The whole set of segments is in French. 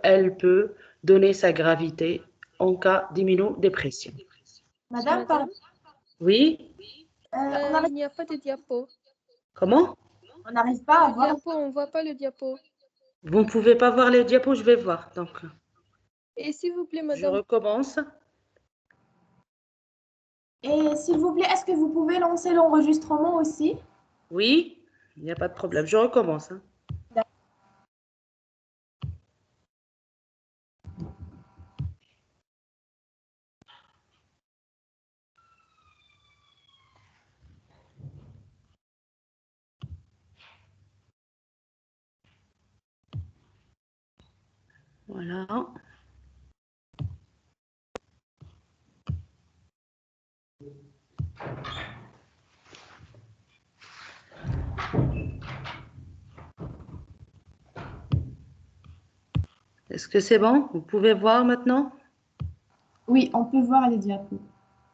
elle peut donner sa gravité en cas d'immunodépression. Madame, Madame, Oui? il n'y a pas de diapo. Comment? on n'arrive pas à Le voir. diapo, on ne voit pas le diapo. Vous ne pouvez pas voir les diapos, je vais voir. Donc, Et s'il vous plaît, je madame, recommence. Et s'il vous plaît, est-ce que vous pouvez lancer l'enregistrement aussi? Oui, il n'y a pas de problème. Je recommence. Hein. Voilà. Est-ce que c'est bon? Vous pouvez voir maintenant? Oui, on peut voir les diapos.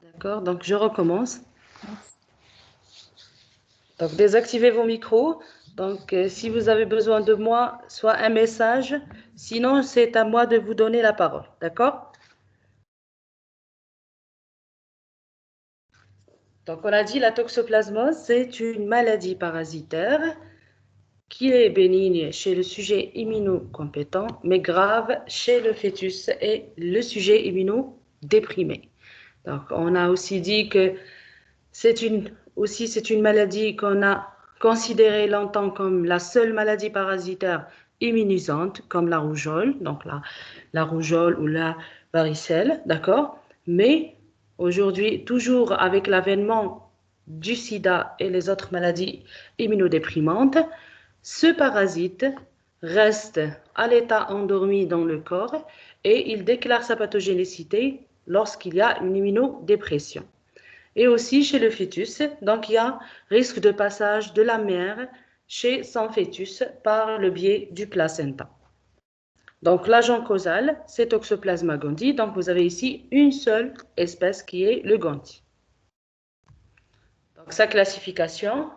D'accord, donc je recommence. Donc désactivez vos micros. Donc si vous avez besoin de moi, soit un message. Sinon, c'est à moi de vous donner la parole. D'accord? Donc on a dit la toxoplasmose, c'est une maladie parasitaire qui est bénigne chez le sujet immunocompétent, mais grave chez le fœtus et le sujet immunodéprimé. Donc, on a aussi dit que c'est une maladie qu'on a considérée longtemps comme la seule maladie parasitaire immunisante, comme la rougeole, donc la rougeole ou la varicelle, d'accord? Mais aujourd'hui, toujours avec l'avènement du sida et les autres maladies immunodéprimantes, ce parasite reste à l'état endormi dans le corps et il déclare sa pathogénicité lorsqu'il y a une immunodépression. Et aussi chez le fœtus, donc il y a risque de passage de la mère chez son fœtus par le biais du placenta. Donc l'agent causal, c'est Toxoplasma gondii. Donc vous avez ici une seule espèce qui est le gondii. Donc sa classification,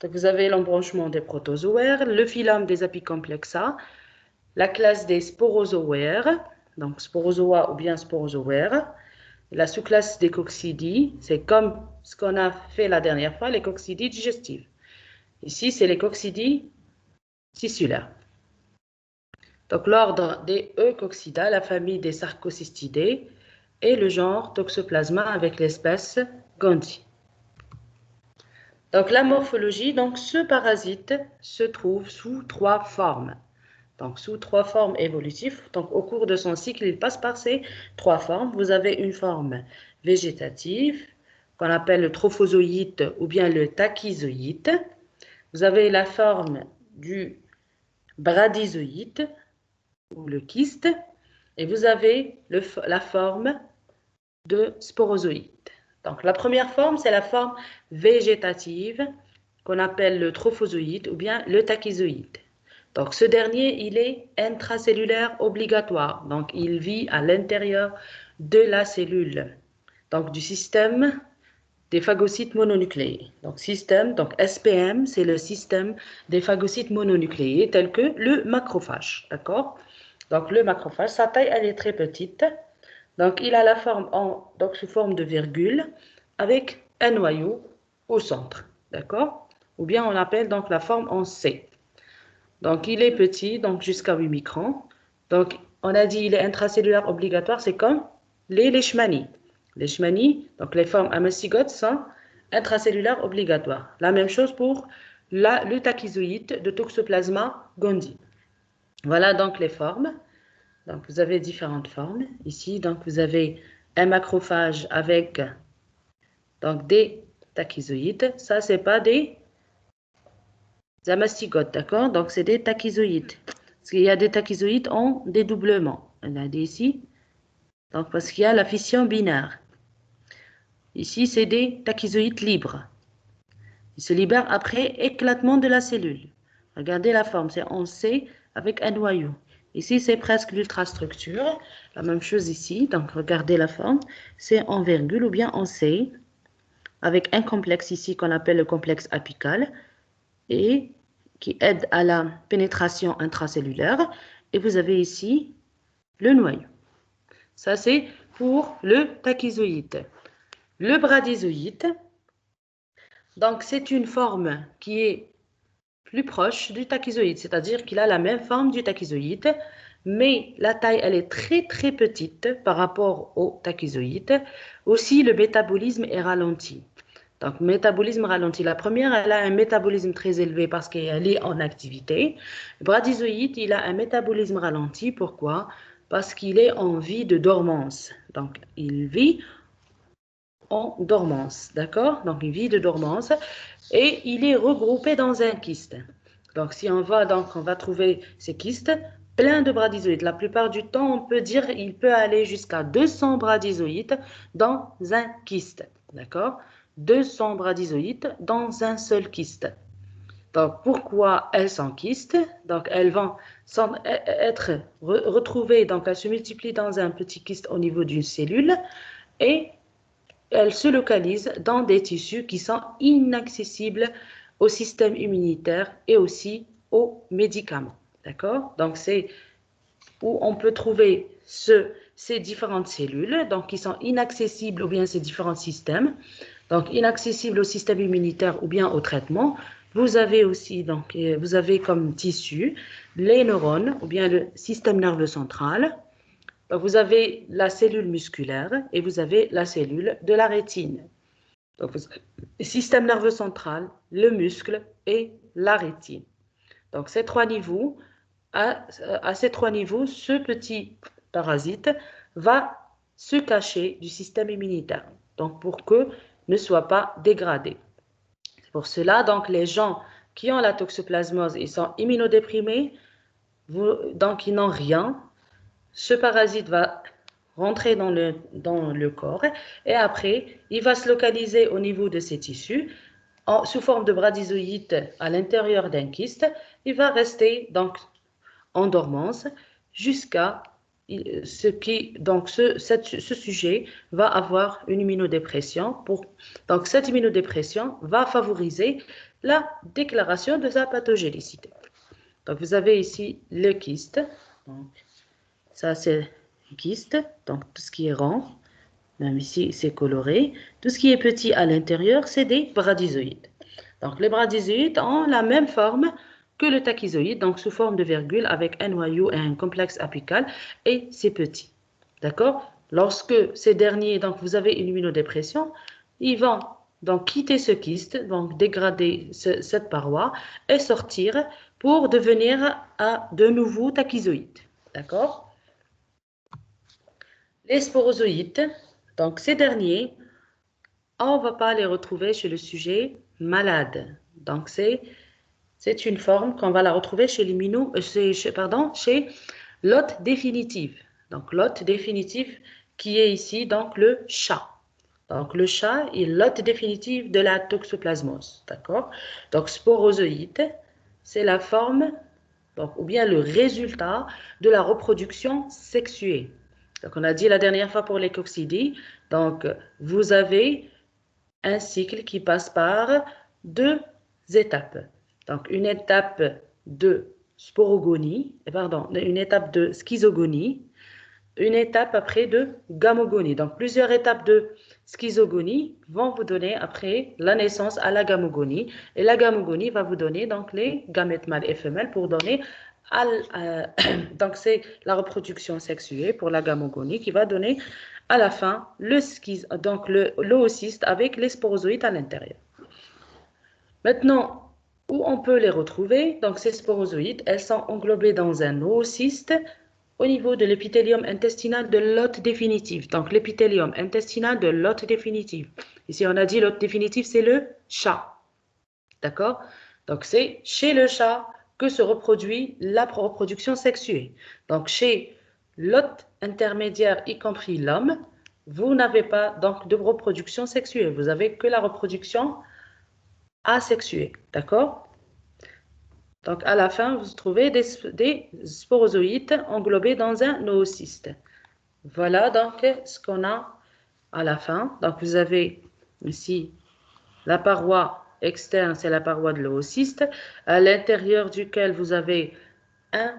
donc vous avez l'embranchement des protozoaires, le phylum des apicomplexa, la classe des sporozoaires, donc sporozoa ou bien sporozoaires, la sous-classe des coccidies, c'est comme ce qu'on a fait la dernière fois, les coccidies digestives. Ici, c'est les coccidies tissulaires. Donc l'ordre des Eucoccida, la famille des Sarcocystidae et le genre Toxoplasma avec l'espèce Gondii. Donc la morphologie, donc ce parasite se trouve sous trois formes. Donc sous trois formes évolutives. Donc au cours de son cycle, il passe par ces trois formes. Vous avez une forme végétative qu'on appelle le trophozoïte ou bien le tachyzoïte. Vous avez la forme du bradyzoïte ou le kyste et vous avez la forme de sporozoïte. Donc la première forme, c'est la forme végétative qu'on appelle le trophozoïte ou bien le tachyzoïte. Donc ce dernier, il est intracellulaire obligatoire. Donc il vit à l'intérieur de la cellule. Donc du système des phagocytes mononucléés. Donc système, donc SPM, c'est le système des phagocytes mononucléés tel que le macrophage. D'accord? Donc le macrophage, sa taille, elle est très petite. Donc, il a la forme sous forme de virgule avec un noyau au centre, d'accord? Ou bien on appelle donc la forme en C. Donc, il est petit, donc jusqu'à 8 microns. Donc, on a dit il est intracellulaire obligatoire, c'est comme les leishmanies. Les leishmanies, donc les formes amastygotes sont intracellulaires obligatoires. La même chose pour le tachyzoïde de Toxoplasma gondii. Voilà donc les formes. Donc, vous avez différentes formes. Ici, donc, vous avez un macrophage avec donc, des tachyzoïdes. Ça, ce n'est pas des amastygotes, d'accord? Donc, c'est des tachyzoïdes. Parce qu'il y a des tachyzoïdes en dédoublement. On a des ici. Donc, parce qu'il y a la fission binaire. Ici, c'est des tachyzoïdes libres. Ils se libèrent après éclatement de la cellule. Regardez la forme, c'est en C avec un noyau. Ici, c'est presque l'ultrastructure. La même chose ici. Donc, regardez la forme. C'est en virgule ou bien en C, avec un complexe ici qu'on appelle le complexe apical et qui aide à la pénétration intracellulaire. Et vous avez ici le noyau. Ça, c'est pour le tachyzoïde. Le bradyzoïde, donc c'est une forme qui est plus proche du tachyzoïde, c'est-à-dire qu'il a la même forme du tachyzoïde, mais la taille, elle est très très petite par rapport au tachyzoïde. Aussi, le métabolisme est ralenti. Donc, métabolisme ralenti. La première, elle a un métabolisme très élevé parce qu'elle est en activité. Le bradyzoïde, il a un métabolisme ralenti. Pourquoi? Parce qu'il est en vie de dormance. Donc, il vit en dormance, d'accord? Donc, il vit de dormance et il est regroupé dans un kyste. Donc, si on va, donc, on va trouver ces kystes pleins de bradyzoïdes. La plupart du temps, on peut dire qu'il peut aller jusqu'à 200 bradyzoïdes dans un kyste, d'accord? 200 bradyzoïdes dans un seul kyste. Donc, pourquoi elles s'enquistent? Donc, elles vont être retrouvées, donc elles se multiplient dans un petit kyste au niveau d'une cellule et elles se localisent dans des tissus qui sont inaccessibles au système immunitaire et aussi aux médicaments. D'accord? Donc, c'est où on peut trouver ces différentes cellules, donc qui sont inaccessibles ou bien ces différents systèmes, donc inaccessibles au système immunitaire ou bien au traitement. Vous avez aussi, donc, vous avez comme tissu les neurones ou bien le système nerveux central. Donc, vous avez la cellule musculaire et vous avez la cellule de la rétine. Donc, le système nerveux central, le muscle et la rétine. Donc, ces trois niveaux, à ces trois niveaux, ce petit parasite va se cacher du système immunitaire. Donc, pour que ne soit pas dégradé. Pour cela, donc, les gens qui ont la toxoplasmose, ils sont immunodéprimés, donc ils n'ont rien. Ce parasite va rentrer dans le corps et après, il va se localiser au niveau de ces tissus sous forme de bradyzoïde à l'intérieur d'un kyste. Il va rester donc en dormance jusqu'à ce sujet va avoir une immunodépression. Donc, cette immunodépression va favoriser la déclaration de sa pathogénicité. Donc, vous avez ici le kyste. Donc, ça, c'est le kyste. Donc, tout ce qui est rond, même ici, c'est coloré. Tout ce qui est petit à l'intérieur, c'est des bradyzoïdes. Donc, les bradyzoïdes ont la même forme que le tachyzoïde, donc sous forme de virgule avec un noyau et un complexe apical, et c'est petit. D'accord? Lorsque ces derniers, donc vous avez une immunodépression, ils vont donc quitter ce kyste, donc dégrader cette paroi et sortir pour devenir à de nouveaux tachyzoïdes. D'accord? Les sporozoïdes, donc ces derniers, on ne va pas les retrouver chez le sujet malade. Donc c'est une forme qu'on va la retrouver chez chez l'hôte définitive. Donc l'hôte définitive qui est ici donc le chat. Donc le chat est l'hôte définitive de la toxoplasmose. D'accord? Donc sporozoïde, c'est la forme donc, ou bien le résultat de la reproduction sexuée. Donc on a dit la dernière fois pour les coccidies, donc vous avez un cycle qui passe par deux étapes. Donc, une étape de une étape de schizogonie, une étape après de gamogonie. Donc, plusieurs étapes de schizogonie vont vous donner après la naissance à la gamogonie. Et la gamogonie va vous donner donc les gamètes mâles et femelles pour donner donc, c'est la reproduction sexuée pour la gamogonie qui va donner à la fin donc l'oocyste avec les sporozoïdes à l'intérieur. Maintenant, où on peut les retrouver? Donc, ces sporozoïdes, elles sont englobées dans un oocyste au niveau de l'épithélium intestinal de l'hôte définitif. Donc, l'épithélium intestinal de l'hôte définitif. Ici, on a dit l'hôte définitif, c'est le chat. D'accord? Donc, c'est chez le chat que se reproduit la reproduction sexuée. Donc, chez l'hôte intermédiaire, y compris l'homme, vous n'avez pas donc de reproduction sexuée. Vous avez que la reproduction asexuée. D'accord? Donc, à la fin, vous trouvez des sporozoïdes englobés dans un oocyste. Voilà donc ce qu'on a à la fin. Donc, vous avez ici la paroi externe, c'est la paroi de l'oocyste, à l'intérieur duquel vous avez un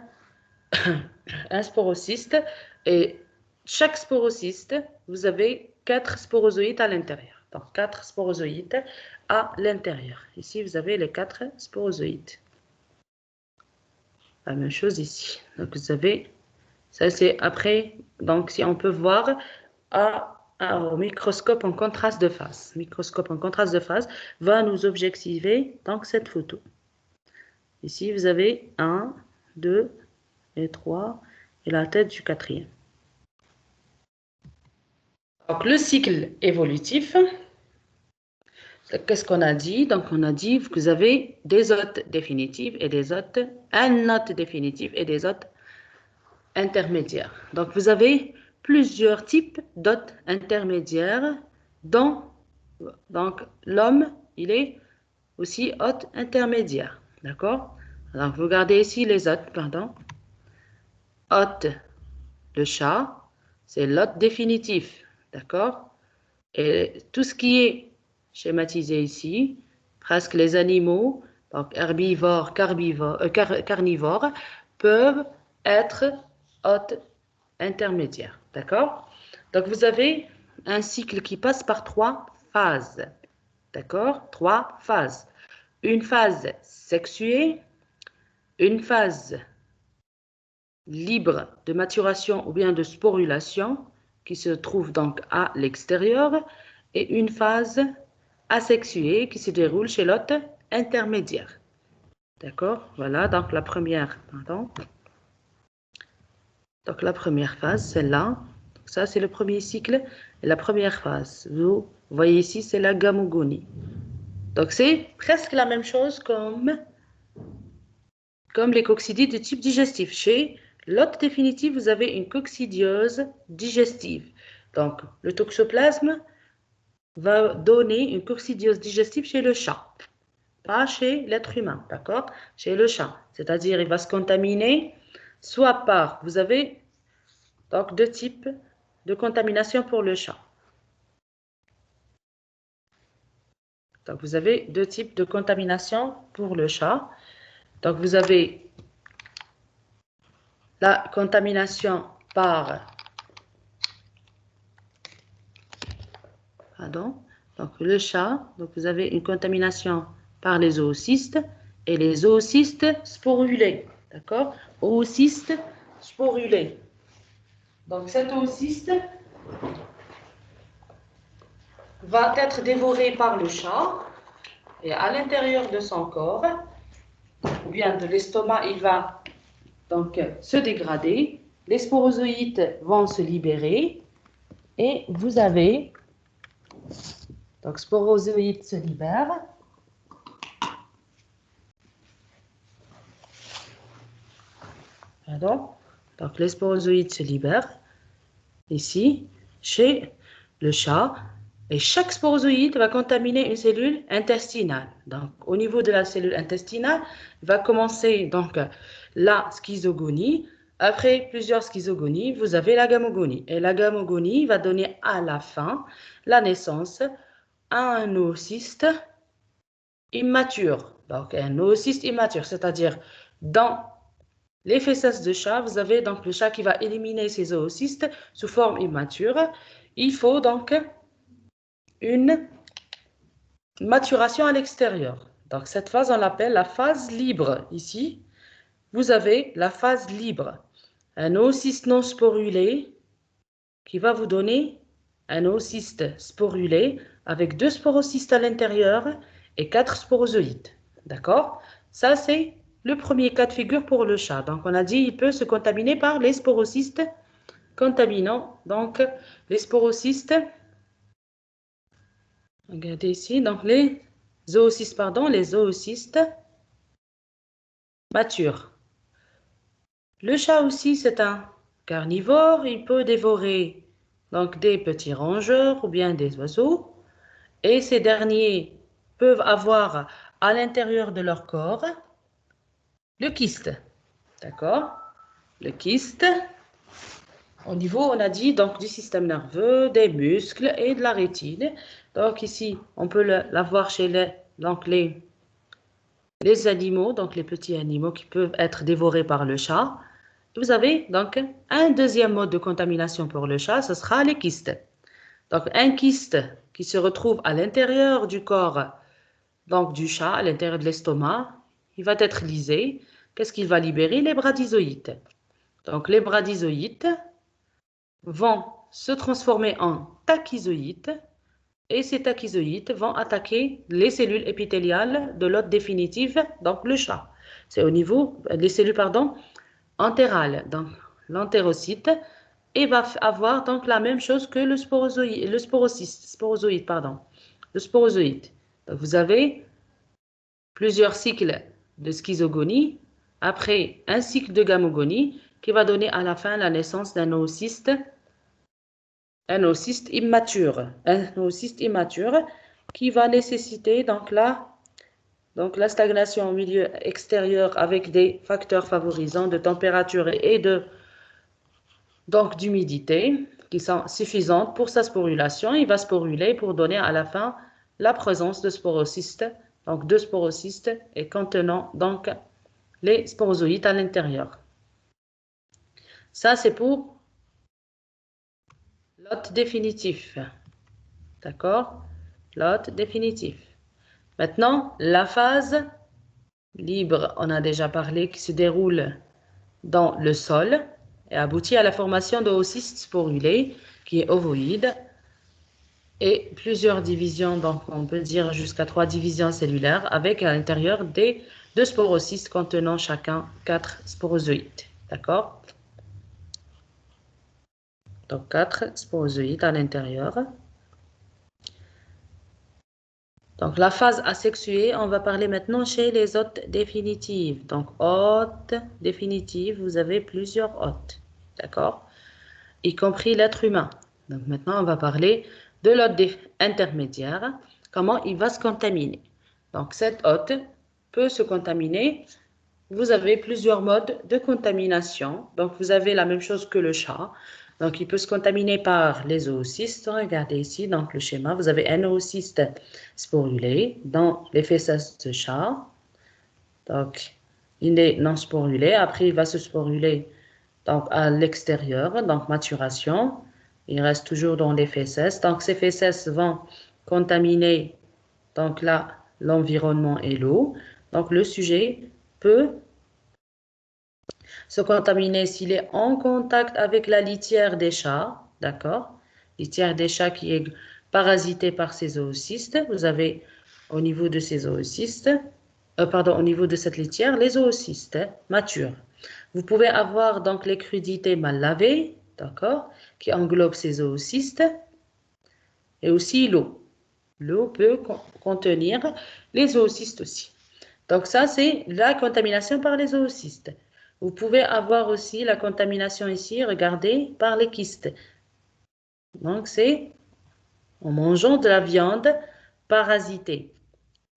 un sporocyste et chaque sporocyste, vous avez 4 sporozoïdes à l'intérieur. Donc 4 sporozoïdes à l'intérieur. Ici, vous avez les 4 sporozoïdes. La même chose ici. Donc vous avez, ça c'est après, donc si on peut voir au microscope en contraste de phase. Le microscope en contraste de phase va nous objectiver donc cette photo. Ici, vous avez 1, 2 et 3 et la tête du quatrième. Donc, le cycle évolutif, qu'est-ce qu'on a dit? Donc, on a dit que vous avez des hôtes définitifs et des hôtes, un hôte définitif et des hôtes intermédiaires. Donc, vous avez plusieurs types d'hôtes intermédiaires dont donc l'homme, il est aussi hôte intermédiaire. D'accord? Donc, vous regardez ici les hôtes, pardon. Hôte, le chat, c'est l'hôte définitif. D'accord? Et tout ce qui est schématisé ici, presque les animaux, donc herbivores, carnivores, peuvent être hôtes intermédiaires. D'accord? Donc, vous avez un cycle qui passe par 3 phases. D'accord? 3 phases. Une phase sexuée, une phase libre de maturation ou bien de sporulation, qui se trouve donc à l'extérieur, et une phase asexuée qui se déroule chez l'hôte intermédiaire. D'accord? Voilà, donc la première, pardon. Donc la première phase, celle-là. Ça, c'est le premier cycle. Et la première phase, vous voyez ici, c'est la gamogonie. Donc c'est presque la même chose comme les coccidies de type digestif. Chez l'hôte définitif, vous avez une coccidiose digestive. Donc, le toxoplasme va donner une coccidiose digestive chez le chat, pas chez l'être humain, d'accord? Chez le chat, c'est-à-dire il va se contaminer, soit par, vous avez donc 2 types de contamination pour le chat. Donc, vous avez 2 types de contamination pour le chat. Donc, vous avez la contamination par donc le chat, donc vous avez une contamination par les oocystes et les oocystes sporulés, d'accord? Oocystes sporulés. Donc cet oocyste va être dévoré par le chat et à l'intérieur de son corps, ou bien de l'estomac, il va donc se dégrader, les sporozoïdes vont se libérer et vous avez donc sporozoïdes se libèrent. Pardon. Donc les sporozoïdes se libèrent ici chez le chat et chaque sporozoïde va contaminer une cellule intestinale. Donc au niveau de la cellule intestinale, va commencer donc la schizogonie. Après plusieurs schizogonies, vous avez la gamogonie. Et la gamogonie va donner à la fin la naissance à un oocyste immature. Donc un oocyste immature, c'est-à-dire dans les fesses de chat, vous avez donc le chat qui va éliminer ses oocystes sous forme immature. Il faut donc une maturation à l'extérieur. Donc cette phase, on l'appelle la phase libre. Ici, vous avez la phase libre. Un oocyste non sporulé qui va vous donner un oocyste sporulé avec 2 sporocystes à l'intérieur et 4 sporozoïdes. D'accord? Ça, c'est le premier cas de figure pour le chat. Donc, on a dit il peut se contaminer par les sporocystes contaminants. Donc, les sporocystes, regardez ici, donc les zoocystes matures. Le chat aussi, c'est un carnivore. Il peut dévorer donc des petits rongeurs ou bien des oiseaux. Et ces derniers peuvent avoir à l'intérieur de leur corps le kyste. D'accord? Le kyste, au niveau, on a dit, donc du système nerveux, des muscles et de la rétine. Donc ici, on peut l'avoir chez les animaux, donc les petits animaux qui peuvent être dévorés par le chat. vous avez donc un deuxième mode de contamination pour le chat, ce sera les kystes. Donc, un kyste qui se retrouve à l'intérieur du corps, donc du chat, à l'intérieur de l'estomac, il va être lysé. Qu'est-ce qu'il va libérer? Les bradyzoïdes. Donc, les bradyzoïdes vont se transformer en tachyzoïdes et ces tachyzoïdes vont attaquer les cellules épithéliales de l'hôte définitive, donc le chat. C'est au niveau des cellules, entérales, donc l'entérocyte, et va avoir donc la même chose que le sporozoïde, le sporozoïde. Donc, vous avez plusieurs cycles de schizogonie, après un cycle de gamogonie qui va donner à la fin la naissance d'un oocyste immature, qui va nécessiter donc la stagnation au milieu extérieur avec des facteurs favorisants de température et d'humidité qui sont suffisantes pour sa sporulation. Il va sporuler pour donner à la fin la présence de sporocystes, donc deux sporocystes et contenant donc les sporozoïdes à l'intérieur. Ça, c'est pour l'hôte définitif. D'accord? L'hôte définitif. Maintenant, la phase libre, on a déjà parlé, qui se déroule dans le sol et aboutit à la formation d'oocyste sporulé qui est ovoïde et plusieurs divisions, donc on peut dire jusqu'à 3 divisions cellulaires avec à l'intérieur des 2 sporocystes contenant chacun 4 sporozoïdes. D'accord? Donc 4 sporozoïdes à l'intérieur. Donc la phase asexuée, on va parler maintenant chez les hôtes définitives. Donc hôtes définitives, vous avez plusieurs hôtes. D'accord? Y compris l'être humain. Donc maintenant, on va parler de l'hôte intermédiaire, comment il va se contaminer. Donc cet hôte peut se contaminer. Vous avez plusieurs modes de contamination. Donc vous avez la même chose que le chat. Donc il peut se contaminer par les oocystes. Regardez ici, donc le schéma, vous avez un oocyste sporulé dans les fesses de chat. Donc il est non sporulé. Après, il va se sporuler donc à l'extérieur, donc maturation. Il reste toujours dans les fesses. Donc ces fesses vont contaminer donc là l'environnement et l'eau. Donc le sujet peut se contaminer s'il est en contact avec la litière des chats, d'accord? Litière des chats qui est parasitée par ces oocystes. Vous avez au niveau de ces oocystes, au niveau de cette litière, les oocystes matures. Vous pouvez avoir donc les crudités mal lavées, d'accord, qui englobent ces oocystes, et aussi l'eau. L'eau peut contenir les oocystes aussi. Donc ça, c'est la contamination par les oocystes. Vous pouvez avoir aussi la contamination ici, regardez, par les kystes. Donc c'est en mangeant de la viande parasitée.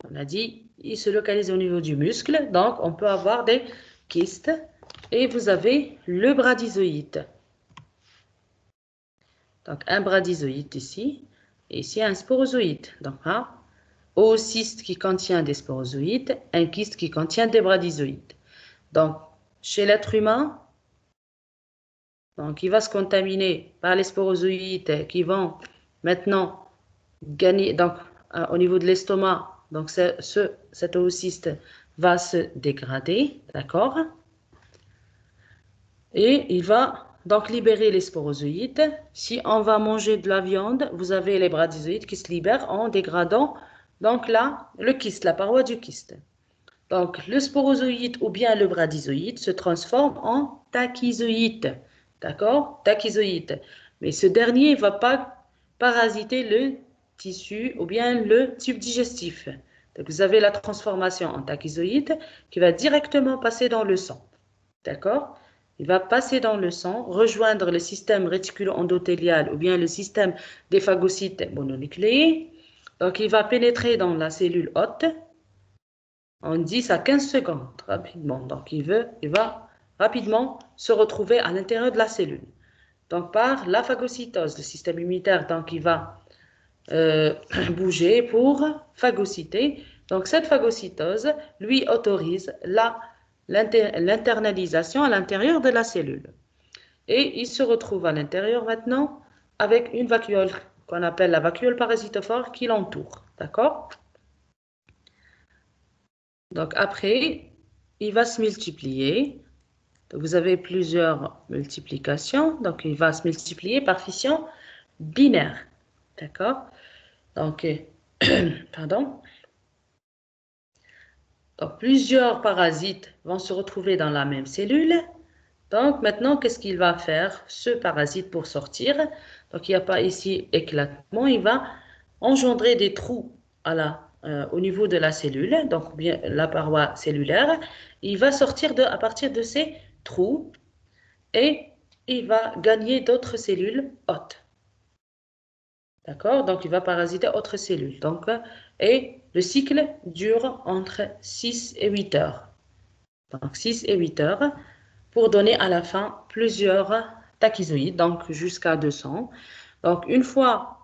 On a dit, il se localise au niveau du muscle, donc on peut avoir des kystes. Et vous avez le bradyzoïde. Donc un bradyzoïde ici, et ici un sporozoïde. Donc un oocyste qui contient des sporozoïdes, un kyste qui contient des bradyzoïdes. Donc chez l'être humain, donc il va se contaminer par les sporozoïdes qui vont maintenant gagner, donc au niveau de l'estomac, donc cet oocyste va se dégrader, d'accord? Et il va donc libérer les sporozoïdes. Si on va manger de la viande, vous avez les bradyzoïdes qui se libèrent en dégradant donc là le kyste, la paroi du kyste. Donc le sporozoïde ou bien le bradyzoïde se transforme en tachyzoïde. D'accord? Tachyzoïde. Mais ce dernier ne va pas parasiter le tissu ou bien le tube digestif. Donc vous avez la transformation en tachyzoïde qui va directement passer dans le sang. D'accord? Il va passer dans le sang, rejoindre le système réticulo-endothélial ou bien le système des phagocytes mononucléés. Donc, il va pénétrer dans la cellule hôte en 10 à 15 secondes, rapidement. Donc, il va rapidement se retrouver à l'intérieur de la cellule. Donc, par la phagocytose, le système immunitaire, donc, il va bouger pour phagocyter. Donc, cette phagocytose lui autorise l'internalisation à l'intérieur de la cellule. Et il se retrouve à l'intérieur maintenant avec une vacuole qu'on appelle la vacuole parasitophore qui l'entoure. D'accord? Donc après, il va se multiplier. Donc, vous avez plusieurs multiplications. Donc il va se multiplier par fission binaire. D'accord? Donc, pardon. Donc, plusieurs parasites vont se retrouver dans la même cellule. Donc, maintenant, qu'est-ce qu'il va faire, ce parasite, pour sortir? Donc, il n'y a pas ici éclatement. Il va engendrer des trous au niveau de la cellule, donc bien la paroi cellulaire. Il va sortir à partir de ces trous et il va gagner d'autres cellules hôtes. D'accord? Donc, il va parasiter autres cellules. Donc, et le cycle dure entre 6 et 8 heures. Donc, 6 et 8 heures pour donner à la fin plusieurs tachyzoïdes, donc jusqu'à 200. Donc, une fois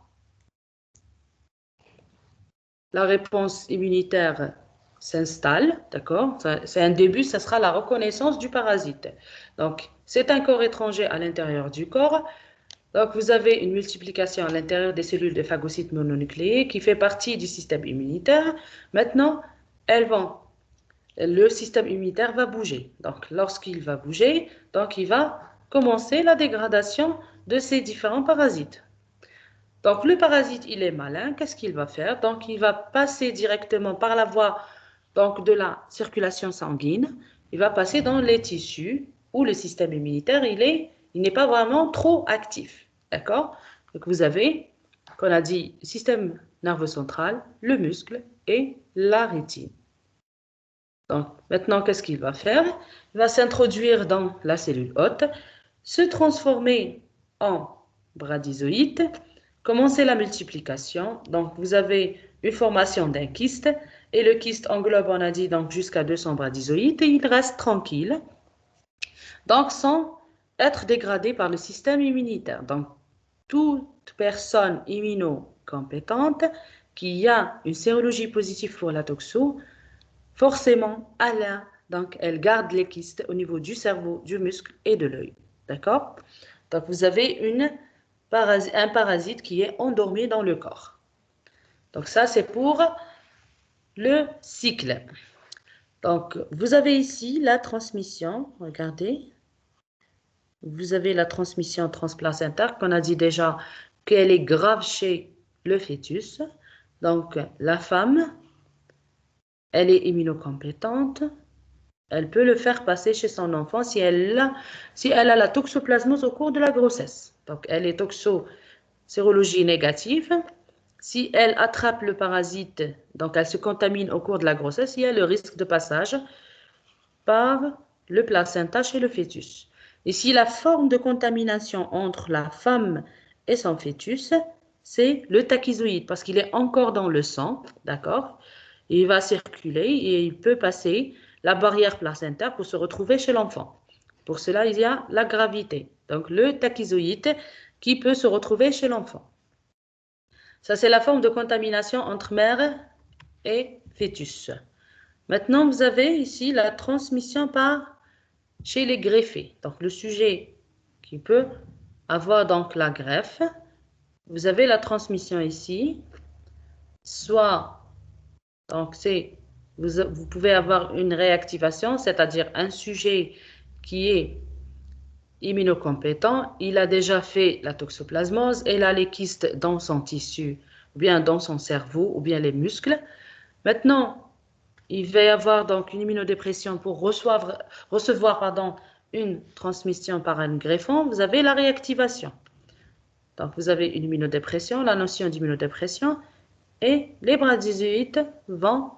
la réponse immunitaire s'installe, d'accord? C'est un début, ça sera la reconnaissance du parasite. Donc, c'est un corps étranger à l'intérieur du corps. Donc, vous avez une multiplication à l'intérieur des cellules de phagocytes mononucléés qui fait partie du système immunitaire. Maintenant, le système immunitaire va bouger. Donc, lorsqu'il va bouger, donc il va commencer la dégradation de ces différents parasites. Donc, le parasite, il est malin. Qu'est-ce qu'il va faire? Donc, il va passer directement par la voie donc, de la circulation sanguine. Il va passer dans les tissus où le système immunitaire, il n'est pas vraiment trop actif. D'accord? Donc, vous avez, qu'on a dit, le système nerveux central, le muscle et la rétine. Donc, maintenant, qu'est-ce qu'il va faire? Il va s'introduire dans la cellule hôte, se transformer en bradyzoïde, commencer la multiplication. Donc, vous avez une formation d'un kyste et le kyste englobe, on a dit, donc jusqu'à 200 bradyzoïdes et il reste tranquille, donc sans être dégradé par le système immunitaire. Donc, toute personne immunocompétente qui a une sérologie positive pour la toxo, forcément, elle garde les kystes au niveau du cerveau, du muscle et de l'œil. D'accord? Donc, vous avez un parasite qui est endormi dans le corps. Donc, ça, c'est pour le cycle. Donc, vous avez ici la transmission. Regardez. Vous avez la transmission transplacentaire qu'on a dit déjà qu'elle est grave chez le fœtus. Donc, la femme, elle est immunocompétente. Elle peut le faire passer chez son enfant si elle a la toxoplasmose au cours de la grossesse. Donc, elle est sérologie négative. Si elle attrape le parasite, donc elle se contamine au cours de la grossesse, il y a le risque de passage par le placenta chez le fœtus. Et si la forme de contamination entre la femme et son fœtus, c'est le tachyzoïde, parce qu'il est encore dans le sang, d'accord? Il va circuler et il peut passer la barrière placentaire pour se retrouver chez l'enfant. Pour cela, il y a la gravité. Donc, le tachyzoïde qui peut se retrouver chez l'enfant. Ça, c'est la forme de contamination entre mère et fœtus. Maintenant, vous avez ici la transmission chez les greffés. Donc, le sujet qui peut avoir donc la greffe. Vous avez la transmission ici. Soit, donc vous pouvez avoir une réactivation, c'est-à-dire un sujet qui est immunocompétent, il a déjà fait la toxoplasmose, il a les kystes dans son tissu, ou bien dans son cerveau, ou bien les muscles. Maintenant, il va y avoir donc une immunodépression pour recevoir une transmission par un greffon. Vous avez la réactivation. Donc, vous avez une immunodépression, la notion d'immunodépression, et les bradyzoïdes vont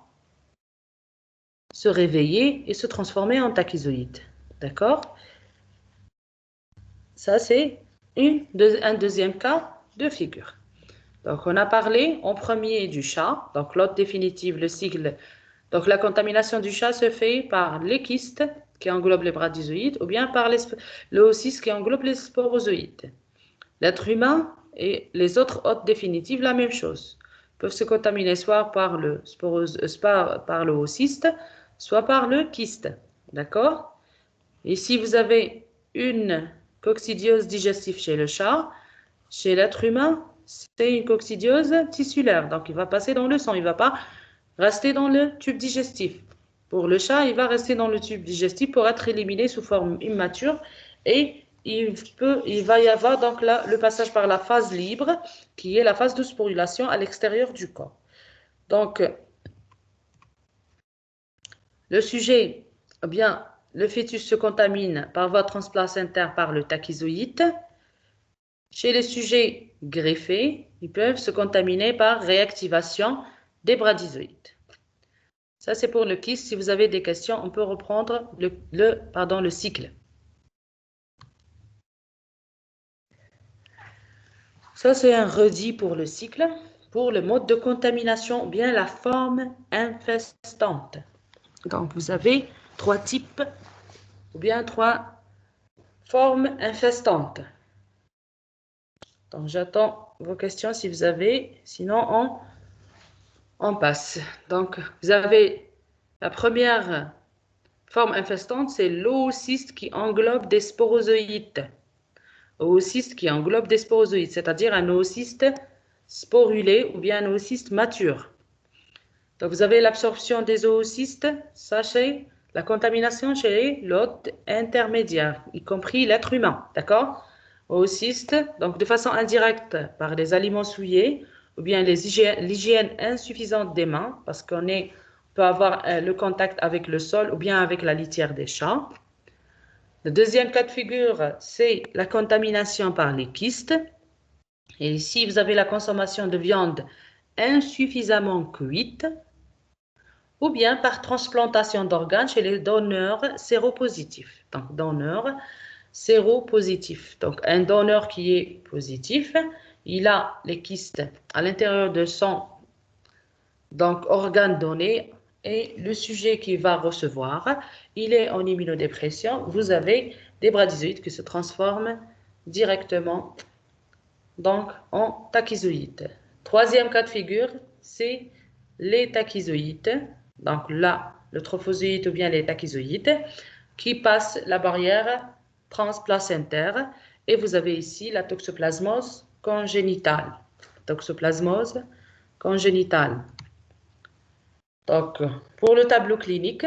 se réveiller et se transformer en tachyzoïdes. D'accord? Ça, c'est un deuxième cas de figure. Donc, on a parlé en premier du chat. Donc, l'hôte définitive, le cycle. Donc, la contamination du chat se fait par les kystes qui englobent les bradyzoïdes ou bien par le oocyste qui englobe les sporozoïdes. L'être humain et les autres hôtes définitives, la même chose. Peuvent se contaminer soit par le oocyste, soit par le kyste. D'accord? Ici, vous avez une coccidiose digestive chez le chat. Chez l'être humain, c'est une coccidiose tissulaire. Donc, il va passer dans le sang. Il ne va pas rester dans le tube digestif. Pour le chat, il va rester dans le tube digestif pour être éliminé sous forme immature. Et il va y avoir donc là, le passage par la phase libre, qui est la phase de sporulation à l'extérieur du corps. Donc, le sujet, eh bien, le fœtus se contamine par voie transplacentaire par le tachyzoïde. Chez les sujets greffés, ils peuvent se contaminer par réactivation des bradyzoïdes. Ça, c'est pour le kyste. Si vous avez des questions, on peut reprendre le cycle. Ça, c'est un redit pour le cycle. Pour le mode de contamination, ou bien la forme infestante. Donc, vous avez 3 types, ou bien 3 formes infestantes. Donc, j'attends vos questions si vous avez. Sinon, on passe. Donc, vous avez la première forme infestante, c'est l'oocyste qui englobe des sporozoïdes. Oocyste qui englobe des sporozoïdes, c'est-à-dire un oocyste sporulé ou bien un oocyste mature. Donc, vous avez l'absorption des oocystes, sachez, la contamination chez l'hôte intermédiaire, y compris l'être humain, d'accord? Oocyste, donc de façon indirecte par les aliments souillés ou bien l'hygiène insuffisante des mains, parce qu'on peut avoir le contact avec le sol ou bien avec la litière des chats. Le deuxième cas de figure, c'est la contamination par les kystes. Et ici, vous avez la consommation de viande insuffisamment cuite, ou bien par transplantation d'organes chez les donneurs séropositifs. Donc, donneur séropositif. Donc, un donneur qui est positif, il a les kystes à l'intérieur de son organe donné et le sujet qui va recevoir, il est en immunodépression. Vous avez des bradyzoïdes qui se transforment directement donc en tachyzoïdes. Troisième cas de figure, c'est les tachyzoïdes. Donc là, le trophozoïde ou bien les tachyzoïdes qui passent la barrière transplacentaire. Et vous avez ici la toxoplasmose congénitale. Toxoplasmose congénitale. Donc, pour le tableau clinique,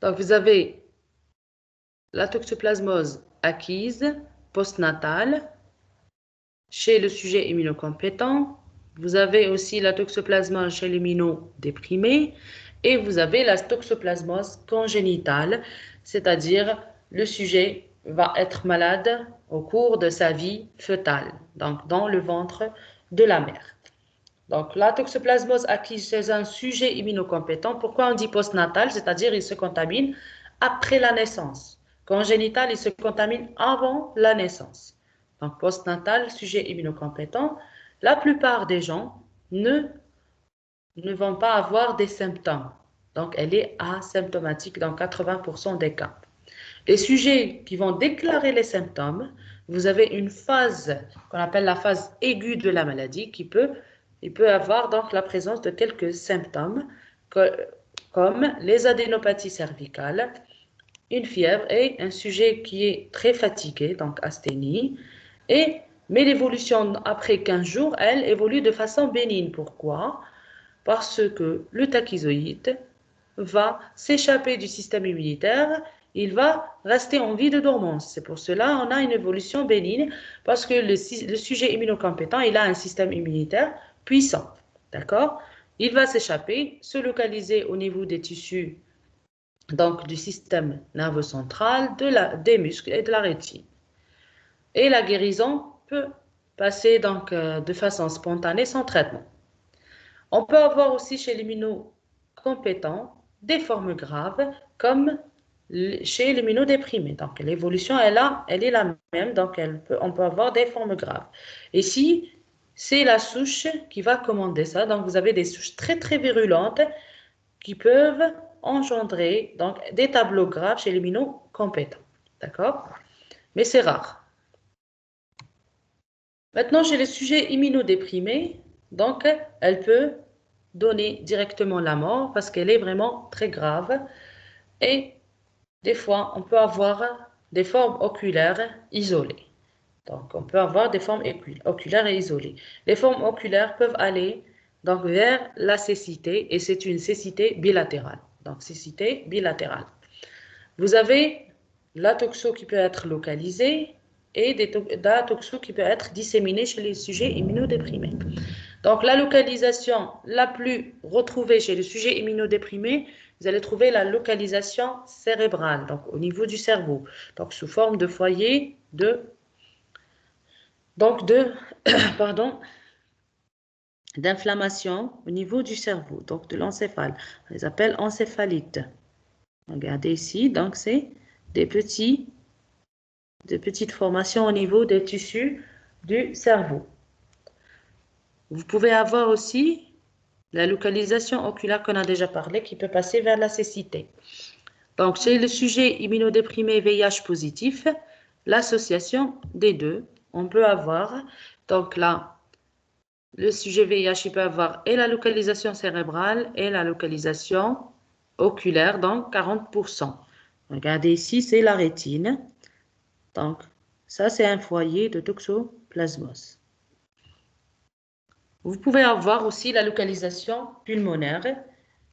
donc vous avez la toxoplasmose acquise postnatale chez le sujet immunocompétent. Vous avez aussi la toxoplasmose chez l'immunodéprimé et vous avez la toxoplasmose congénitale, c'est-à-dire le sujet va être malade au cours de sa vie fœtale, donc dans le ventre de la mère. Donc, la toxoplasmose acquise chez un sujet immunocompétent, pourquoi on dit postnatal? C'est-à-dire il se contamine après la naissance. Congénital, il se contamine avant la naissance. Donc, postnatal, sujet immunocompétent, la plupart des gens ne vont pas avoir des symptômes. Donc, elle est asymptomatique dans 80% des cas. Les sujets qui vont déclarer les symptômes, vous avez une phase qu'on appelle la phase aiguë de la maladie il peut avoir donc la présence de quelques symptômes comme les adénopathies cervicales, une fièvre et un sujet qui est très fatigué, donc asthénie. Mais l'évolution après 15 jours, elle évolue de façon bénigne. Pourquoi? Parce que le tachyzoïde va s'échapper du système immunitaire, il va rester en vie de dormance. C'est pour cela qu'on a une évolution bénigne, parce que le sujet immunocompétent, il a un système immunitaire puissant. D'accord? Il va s'échapper, se localiser au niveau des tissus, donc du système nerveux central, des muscles et de la rétine. Et la guérison peut passer donc de façon spontanée sans traitement. On peut avoir aussi chez l'immunocompétent des formes graves comme chez l'immunodéprimé. Donc l'évolution est la même, donc on peut avoir des formes graves. Ici, c'est la souche qui va commander ça. Donc vous avez des souches très très virulentes qui peuvent engendrer donc, des tableaux graves chez l'immunocompétent. D'accord? Mais c'est rare. Maintenant, chez les sujets immunodéprimés, donc elle peut donner directement la mort parce qu'elle est vraiment très grave. Et des fois, on peut avoir des formes oculaires isolées. Donc, on peut avoir des formes oculaires et isolées. Les formes oculaires peuvent aller donc, vers la cécité et c'est une cécité bilatérale. Donc, cécité bilatérale. Vous avez la toxo qui peut être localisée et la toxo qui peut être disséminée chez les sujets immunodéprimés. Donc, la localisation la plus retrouvée chez les sujets immunodéprimés, vous allez trouver la localisation cérébrale, donc au niveau du cerveau, donc sous forme de foyer pardon, d'inflammation au niveau du cerveau, donc de l'encéphale. On les appelle encéphalites. Regardez ici, donc c'est des petites formations au niveau des tissus du cerveau. Vous pouvez avoir aussi la localisation oculaire qu'on a déjà parlé qui peut passer vers la cécité. Donc, chez le sujet immunodéprimé VIH positif, l'association des deux, on peut avoir, donc là, le sujet VIH, il peut avoir et la localisation cérébrale et la localisation oculaire, donc 40%. Regardez ici, c'est la rétine. Donc, ça, c'est un foyer de toxoplasmose. Vous pouvez avoir aussi la localisation pulmonaire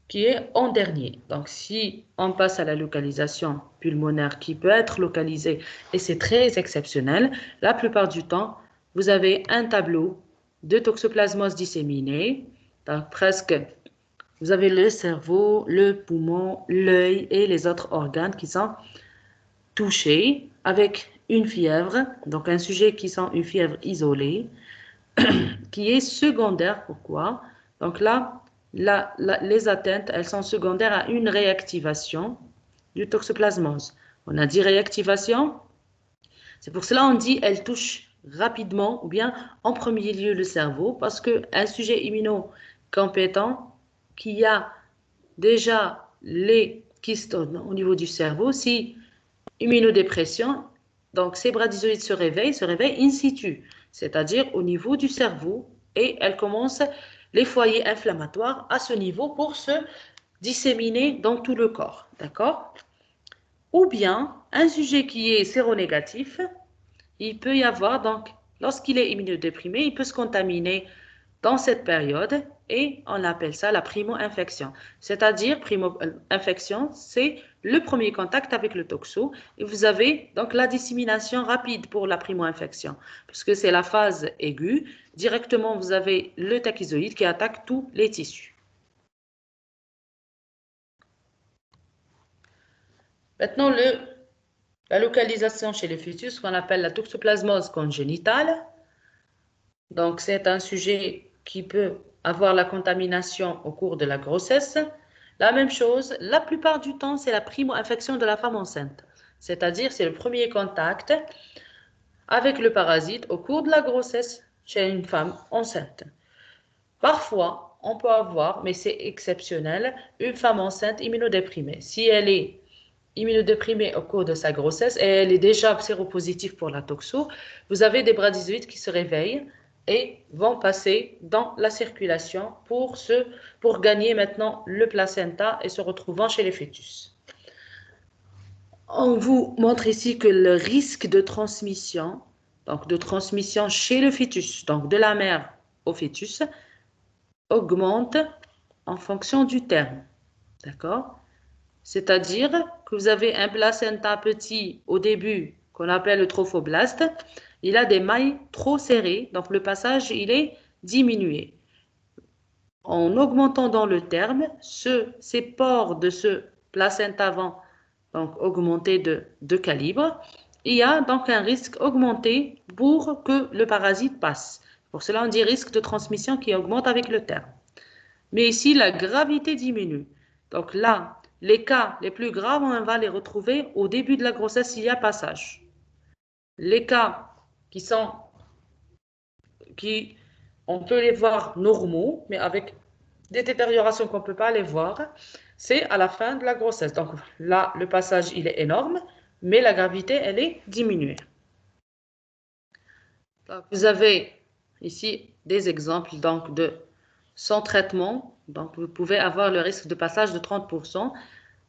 qui est en dernier. Donc, si on passe à la localisation pulmonaire qui peut être localisée, et c'est très exceptionnel, la plupart du temps, vous avez un tableau de toxoplasmose disséminée. Donc, presque, vous avez le cerveau, le poumon, l'œil et les autres organes qui sont touchés avec une fièvre. Donc, un sujet qui sent une fièvre isolée, qui est secondaire. Pourquoi? Donc là, les atteintes, elles sont secondaires à une réactivation du toxoplasmose. On a dit réactivation, c'est pour cela qu'on dit elle touche rapidement ou bien en premier lieu le cerveau parce qu'un sujet immunocompétent qui a déjà les kystones au niveau du cerveau, si immunodépression, donc ces bradizoïdes se réveillent in situ, c'est-à-dire au niveau du cerveau et elles commencent les foyers inflammatoires à ce niveau pour se disséminer dans tout le corps, d'accord? Ou bien un sujet qui est séronégatif, il peut y avoir donc, lorsqu'il est immunodéprimé, il peut se contaminer dans cette période et on appelle ça la primo-infection. C'est-à-dire, primo-infection, c'est le premier contact avec le toxo et vous avez donc la dissémination rapide pour la primo-infection puisque c'est la phase aiguë. Directement, vous avez le tachyzoïde qui attaque tous les tissus. Maintenant, la localisation chez les fœtus, qu'on appelle la toxoplasmose congénitale. Donc, c'est un sujet qui peut avoir la contamination au cours de la grossesse. La même chose, la plupart du temps, c'est la primo-infection de la femme enceinte. C'est-à-dire, c'est le premier contact avec le parasite au cours de la grossesse chez une femme enceinte. Parfois, on peut avoir, mais c'est exceptionnel, une femme enceinte immunodéprimée. Si elle est immunodéprimée au cours de sa grossesse et elle est déjà séropositive pour la toxo, vous avez des bradizoïdes qui se réveillent et vont passer dans la circulation pour gagner maintenant le placenta et se retrouvant chez les fœtus. On vous montre ici que le risque de transmission, donc de transmission chez le fœtus, donc de la mère au fœtus, augmente en fonction du terme. D'accord? C'est-à-dire que vous avez un placenta petit au début qu'on appelle le trophoblaste. Il a des mailles trop serrées, donc le passage il est diminué. En augmentant dans le terme, ces pores de ce placenta vont donc augmenter de calibre. Il y a donc un risque augmenté pour que le parasite passe. Pour cela, on dit risque de transmission qui augmente avec le terme. Mais ici, la gravité diminue. Donc là, les cas les plus graves, on va les retrouver au début de la grossesse s'il y a passage. Les cas on peut les voir normaux, mais avec des détériorations qu'on ne peut pas les voir, c'est à la fin de la grossesse. Donc là, le passage, il est énorme, mais la gravité, elle est diminuée. Donc, vous avez ici des exemples donc, de sans traitement, donc vous pouvez avoir le risque de passage de 30%,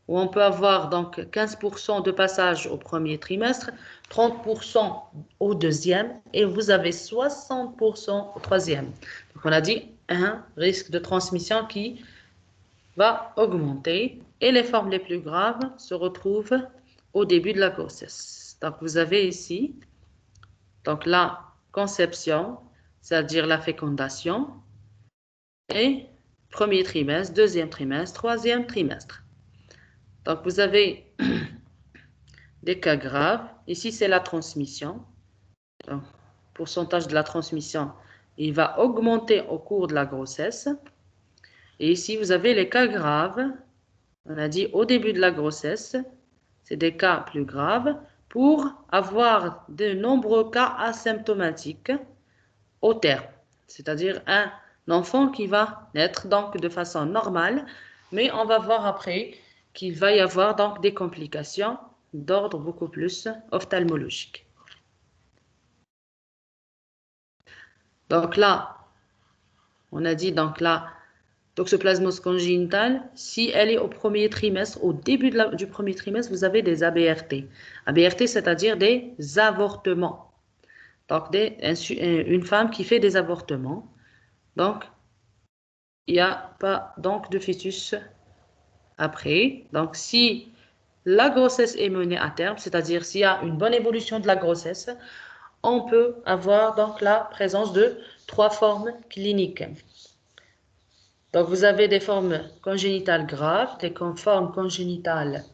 ou on peut avoir donc 15% de passage au premier trimestre, 30% au deuxième, et vous avez 60% au troisième. Donc on a dit un risque de transmission qui va augmenter, et les formes les plus graves se retrouvent au début de la grossesse. Donc vous avez ici donc la conception, c'est-à-dire la fécondation, et premier trimestre, deuxième trimestre, troisième trimestre. Donc vous avez des cas graves. Ici, c'est la transmission. Donc, pourcentage de la transmission, il va augmenter au cours de la grossesse. Et ici, vous avez les cas graves. On a dit au début de la grossesse, c'est des cas plus graves pour avoir de nombreux cas asymptomatiques au terme. C'est-à-dire un enfant qui va naître donc de façon normale, mais on va voir après qu'il va y avoir donc des complications d'ordre beaucoup plus ophtalmologique. Donc là, on a dit donc la toxoplasmose congénitale, si elle est au premier trimestre, au début du premier trimestre, vous avez des ABRT. ABRT, c'est-à-dire des avortements. Donc une femme qui fait des avortements. Donc, il n'y a pas donc de fœtus après. Donc, si la grossesse est menée à terme, c'est-à-dire s'il y a une bonne évolution de la grossesse, on peut avoir donc la présence de 3 formes cliniques. Donc, vous avez des formes congénitales graves, des formes congénitales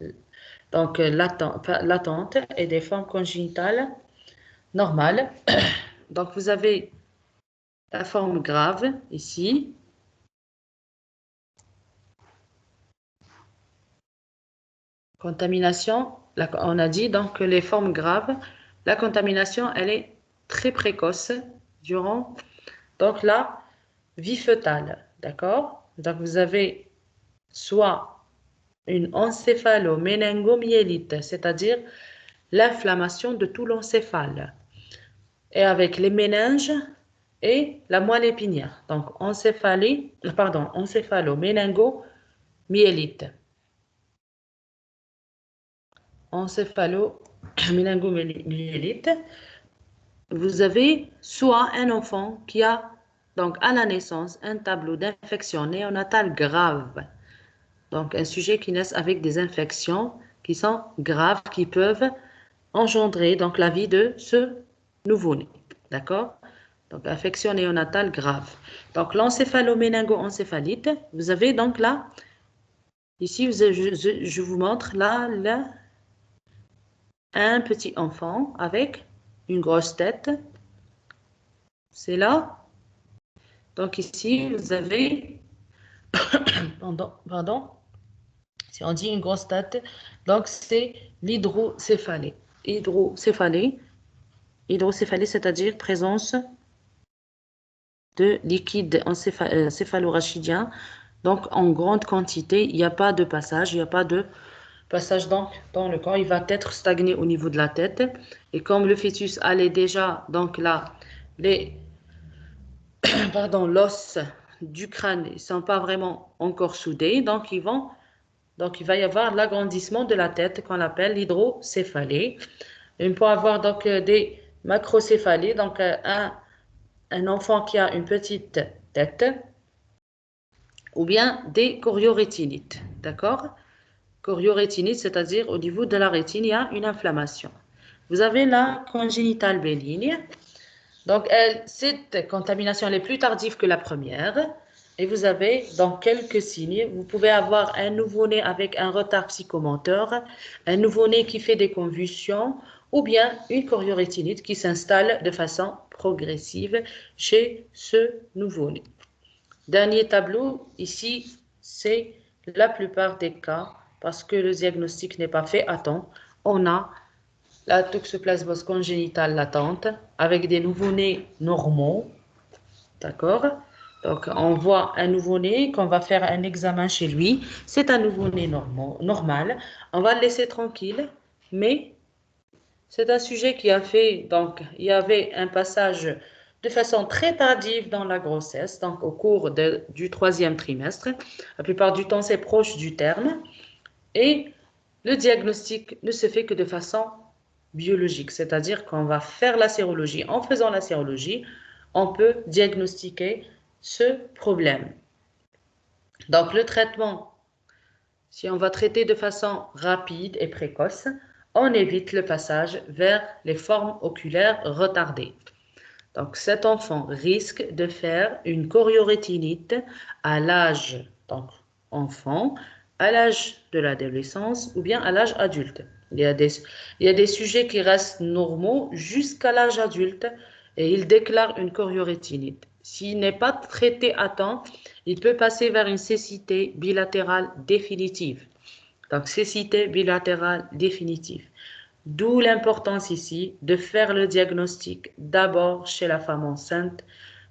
donc latentes et des formes congénitales normales. Donc, vous avez la forme grave ici. Contamination, on a dit donc que les formes graves, la contamination, elle est très précoce durant donc la vie fœtale, d'accord? Donc vous avez soit une encéphalo-méningo-myélite, c'est-à-dire l'inflammation de tout l'encéphale, et avec les méninges et la moelle épinière. Donc encéphalo-méningo-myélite. Encéphalo-méningo-myélite. Vous avez soit un enfant qui a, donc à la naissance, un tableau d'infection néonatale grave. Donc un sujet qui naît avec des infections qui sont graves, qui peuvent engendrer donc la vie de ce nouveau-né. D'accord? Donc infection néonatale grave. Donc l'encéphalo-méningo-encéphalite, vous avez donc là, ici je vous montre là, un petit enfant avec une grosse tête. C'est là. Donc ici, vous avez, pardon, si on dit une grosse tête, donc c'est l'hydrocéphalée. Hydrocéphalée, c'est-à-dire présence de liquide céphalorachidien. Donc en grande quantité, il n'y a pas de passage, il n'y a pas de passage donc dans le corps, il va être stagné au niveau de la tête. Et comme le fœtus allait déjà, donc là, l'os du crâne, ils ne sont pas vraiment encore soudés, donc il va y avoir l'agrandissement de la tête qu'on appelle l'hydrocéphalée. On peut avoir donc des macrocéphalies, donc un enfant qui a une petite tête, ou bien des choriorétinites, d'accord? Choriorétinite, c'est-à-dire au niveau de la rétine, il y a une inflammation. Vous avez la congénitale bénigne. Donc, cette contamination elle est plus tardive que la première. Et vous avez donc quelques signes. Vous pouvez avoir un nouveau-né avec un retard psychomoteur, un nouveau-né qui fait des convulsions, ou bien une choriorétinite qui s'installe de façon progressive chez ce nouveau-né. Dernier tableau, ici, c'est la plupart des cas, parce que le diagnostic n'est pas fait à temps. On a la toxoplasmose congénitale latente avec des nouveau-nés normaux, d'accord? Donc, on voit un nouveau-né, qu'on va faire un examen chez lui. C'est un nouveau-né normal. On va le laisser tranquille, mais c'est un sujet qui a fait, donc, il y avait un passage de façon très tardive dans la grossesse, donc au cours du 3e trimestre. La plupart du temps, c'est proche du terme. Et le diagnostic ne se fait que de façon biologique, c'est-à-dire qu'on va faire la sérologie. En faisant la sérologie, on peut diagnostiquer ce problème. Donc, le traitement, si on va traiter de façon rapide et précoce, on évite le passage vers les formes oculaires retardées. Donc, cet enfant risque de faire une choriorétinite à l'âge, donc enfant, à l'âge de l'adolescence ou bien à l'âge adulte. Il y a des sujets qui restent normaux jusqu'à l'âge adulte et ils déclarent une choriorétinite. S'il n'est pas traité à temps, il peut passer vers une cécité bilatérale définitive. Donc, cécité bilatérale définitive. D'où l'importance ici de faire le diagnostic d'abord chez la femme enceinte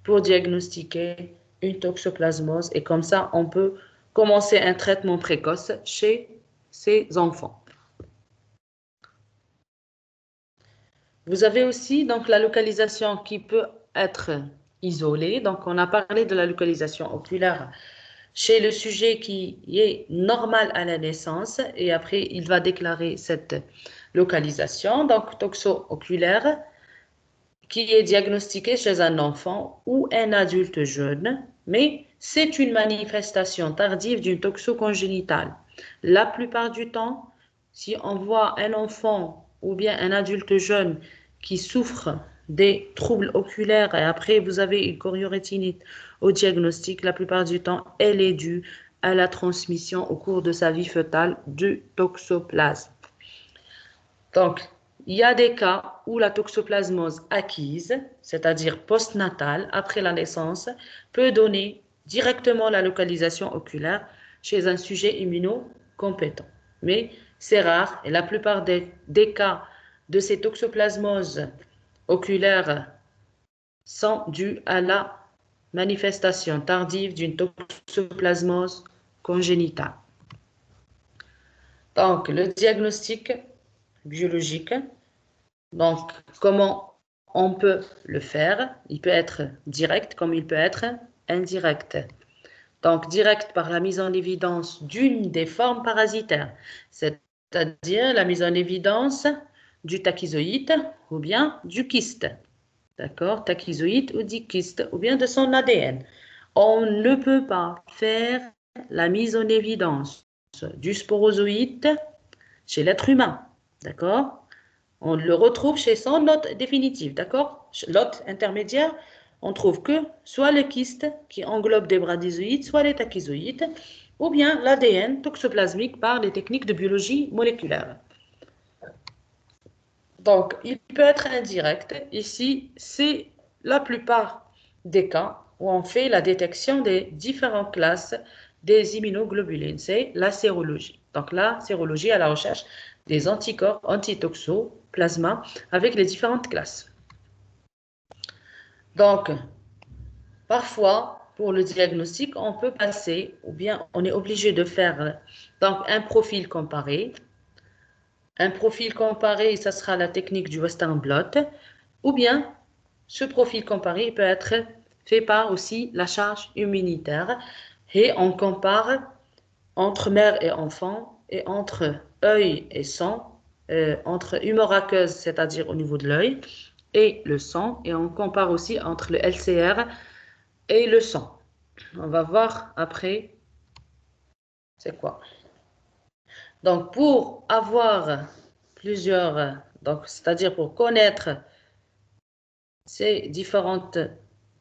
pour diagnostiquer une toxoplasmose et comme ça, on peut commencer un traitement précoce chez ces enfants. Vous avez aussi donc la localisation qui peut être isolée. Donc, on a parlé de la localisation oculaire chez le sujet qui est normal à la naissance et après, il va déclarer cette localisation, donc toxo-oculaire, qui est diagnostiqué chez un enfant ou un adulte jeune, mais c'est une manifestation tardive d'une toxo congénitale. La plupart du temps, si on voit un enfant ou bien un adulte jeune qui souffre des troubles oculaires et après vous avez une choriorétinite au diagnostic, la plupart du temps, elle est due à la transmission au cours de sa vie fœtale du toxoplasme. Donc, il y a des cas où la toxoplasmose acquise, c'est-à-dire postnatale, après la naissance, peut donner directement la localisation oculaire chez un sujet immunocompétent. Mais c'est rare et la plupart des cas de ces toxoplasmoses oculaires sont dus à la manifestation tardive d'une toxoplasmose congénitale. Donc, le diagnostic biologique, donc comment on peut le faire? Il peut être direct comme il peut être indirect. Donc, direct par la mise en évidence d'une des formes parasitaires, c'est-à-dire la mise en évidence du tachyzoïde ou bien du kyste. D'accord? Tachyzoïde ou du kyste ou bien de son ADN. On ne peut pas faire la mise en évidence du sporozoïde chez l'être humain. D'accord? On le retrouve chez son hôte définitif. D'accord? L'hôte intermédiaire, on trouve que soit le kyste qui englobe des bradyzoïdes, soit les tachyzoïdes, ou bien l'ADN toxoplasmique par les techniques de biologie moléculaire. Donc, il peut être indirect. Ici, c'est la plupart des cas où on fait la détection des différentes classes des immunoglobulines. C'est la sérologie. Donc, la sérologie à la recherche des anticorps antitoxoplasma avec les différentes classes. Donc, parfois, pour le diagnostic, on peut passer, ou bien on est obligé de faire donc, un profil comparé. Un profil comparé, ça sera la technique du Western blot, ou bien ce profil comparé peut être fait par aussi la charge immunitaire et on compare entre mère et enfant et entre œil et sang, entre humeur aqueuse, c'est-à-dire au niveau de l'œil, et le sang, et on compare aussi entre le LCR et le sang. On va voir après c'est quoi. Donc, pour avoir plusieurs, donc c'est-à-dire pour connaître ces différentes,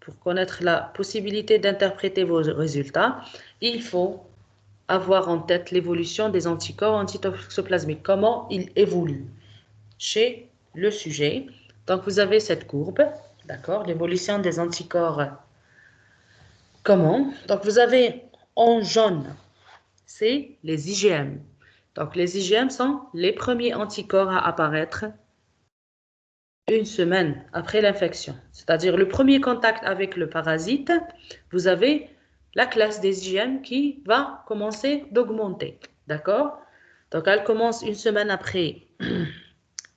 pour connaître la possibilité d'interpréter vos résultats, il faut avoir en tête l'évolution des anticorps antitoxoplasmiques, comment ils évoluent chez le sujet. Donc, vous avez cette courbe, d'accord, l'évolution des anticorps. Comment? Donc, vous avez en jaune, c'est les IgM. Donc, les IgM sont les premiers anticorps à apparaître une semaine après l'infection. C'est-à-dire le premier contact avec le parasite, vous avez la classe des IgM qui va commencer d'augmenter. D'accord? Donc, elle commence une semaine après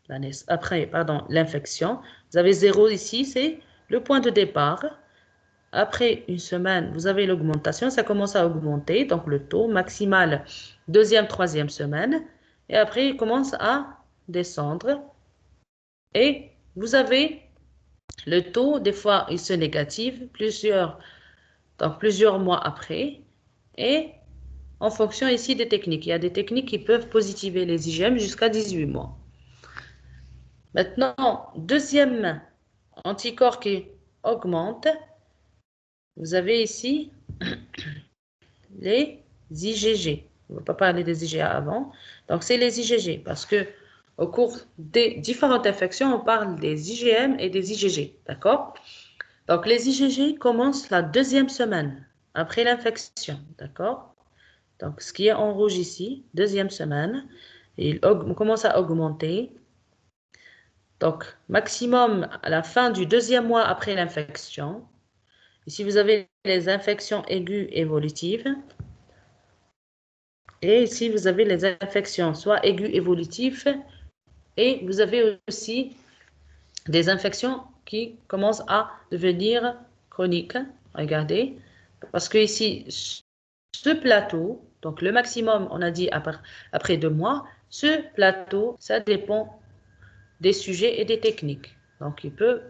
l'infection. Vous avez 0 ici, c'est le point de départ. Après une semaine, vous avez l'augmentation, ça commence à augmenter, donc le taux maximal, deuxième, troisième semaine, et après il commence à descendre, et vous avez le taux, des fois il se négative, donc plusieurs mois après, et en fonction ici des techniques, il y a des techniques qui peuvent positiver les IgM jusqu'à 18 mois. Maintenant, deuxième anticorps qui augmente, vous avez ici les IgG. On ne va pas parler des IgA avant. Donc, c'est les IgG parce que au cours des différentes infections, on parle des IgM et des IgG. D'accord? Donc, les IgG commencent la deuxième semaine après l'infection. D'accord? Donc, ce qui est en rouge ici, deuxième semaine, il commence à augmenter. Donc, maximum à la fin du deuxième mois après l'infection. Ici, vous avez les infections aiguës évolutives. Et ici, vous avez les infections, soit aiguës évolutives, et vous avez aussi des infections qui commencent à devenir chroniques. Regardez, parce que ici, ce plateau, donc le maximum, on a dit après 2 mois, ce plateau, ça dépend des sujets et des techniques. Donc, il peut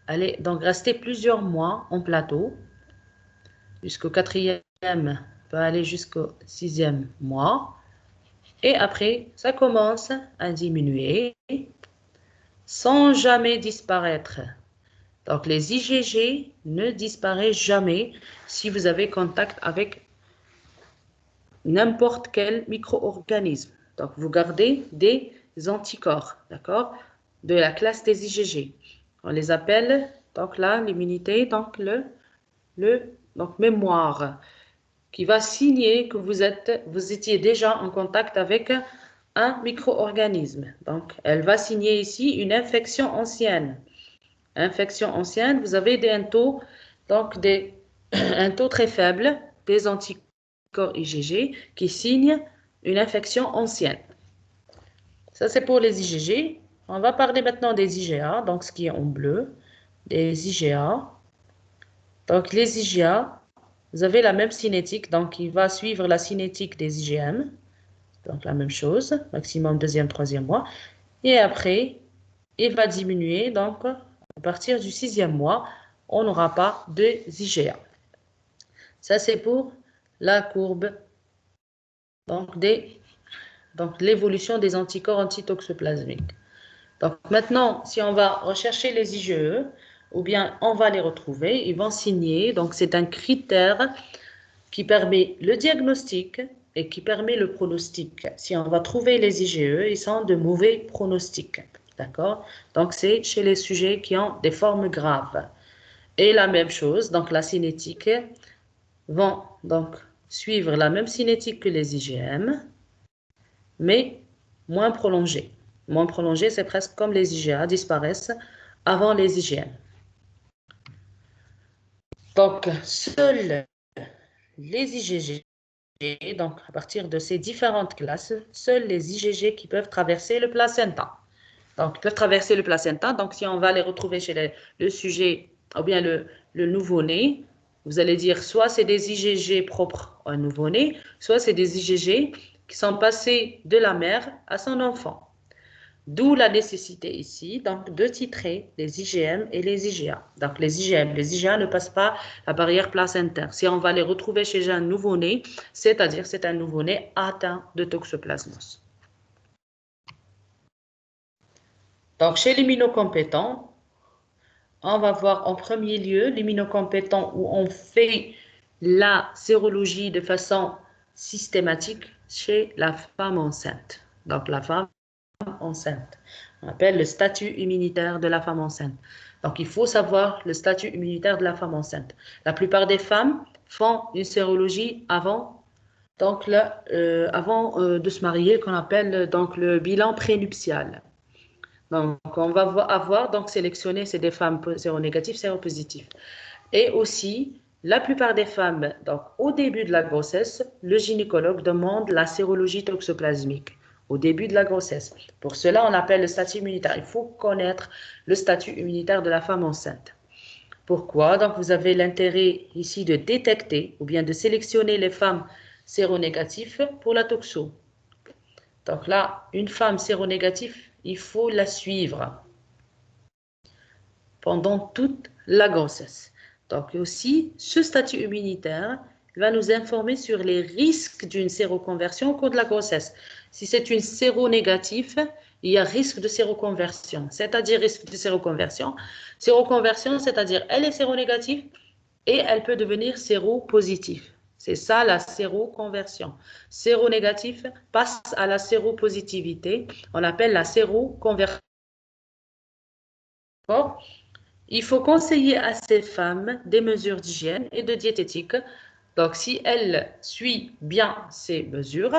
aller, donc rester plusieurs mois en plateau, jusqu'au 4e, peut aller jusqu'au 6e mois. Et après, ça commence à diminuer sans jamais disparaître. Donc, les IgG ne disparaissent jamais si vous avez contact avec n'importe quel micro-organisme. Donc, vous gardez des anticorps, d'accord, de la classe des IgG. On les appelle, donc là, l'immunité, donc donc mémoire, qui va signer que vous étiez déjà en contact avec un micro-organisme. Donc, elle va signer ici une infection ancienne. Infection ancienne, vous avez un taux, donc un taux très faible des anticorps IgG qui signent une infection ancienne. Ça, c'est pour les IgG. On va parler maintenant des IgA, donc ce qui est en bleu, des IgA. Donc, les IgA, vous avez la même cinétique, donc il va suivre la cinétique des IgM. Donc, la même chose, maximum deuxième, troisième mois. Et après, il va diminuer. Donc, à partir du 6e mois, on n'aura pas de IgA. Ça, c'est pour la courbe donc l'évolution des anticorps antitoxoplasmiques. Donc, maintenant, si on va rechercher les IgE, ou bien on va les retrouver, ils vont signer. Donc, c'est un critère qui permet le diagnostic et qui permet le pronostic. Si on va trouver les IgE, ils sont de mauvais pronostics. D'accord? Donc, c'est chez les sujets qui ont des formes graves. Et la même chose, donc la cinétique, vont donc suivre la même cinétique que les IgM, mais moins prolongée. Moins prolongée, c'est presque comme les IgA, disparaissent avant les IgM. Donc, seuls les IgG, donc à partir de ces différentes classes, seuls les IgG qui peuvent traverser le placenta. Donc, ils peuvent traverser le placenta. Donc, si on va les retrouver chez le sujet ou bien le nouveau-né, vous allez dire soit c'est des IgG propres au nouveau-né, soit c'est des IgG qui sont passés de la mère à son enfant. D'où la nécessité ici donc, de titrer les IgM et les IgA. Donc, les IgM, les IgA ne passent pas la barrière placentaire. Si on va les retrouver chez un nouveau-né, c'est-à-dire c'est un nouveau-né atteint de toxoplasmose. Donc, chez l'immunocompétent, on va voir en premier lieu l'immunocompétent où on fait la sérologie de façon systématique chez la femme enceinte. Donc, la femme enceinte. On appelle le statut immunitaire de la femme enceinte. Donc, il faut savoir le statut immunitaire de la femme enceinte. La plupart des femmes font une sérologie avant, donc avant de se marier, qu'on appelle donc le bilan prénuptial. Donc, on va avoir donc sélectionné, c'est des femmes séronégatives, séropositives. Et aussi, la plupart des femmes, donc au début de la grossesse, le gynécologue demande la sérologie toxoplasmique. au début de la grossesse. Pour cela, on appelle le statut immunitaire. Il faut connaître le statut immunitaire de la femme enceinte. Pourquoi? Donc, vous avez l'intérêt ici de détecter ou bien de sélectionner les femmes séronégatives pour la toxo. Donc là, une femme séronégative, il faut la suivre pendant toute la grossesse. Donc aussi, ce statut immunitaire va nous informer sur les risques d'une séroconversion au cours de la grossesse. Si c'est une séronégative, il y a risque de séroconversion. C'est-à-dire risque de séroconversion. Séroconversion, c'est-à-dire elle est séronégative et elle peut devenir séropositive. C'est ça la séroconversion. Séronégatif passe à la séropositivité. On appelle la séroconversion. Il faut conseiller à ces femmes des mesures d'hygiène et de diététique. Donc, si elle suit bien ces mesures,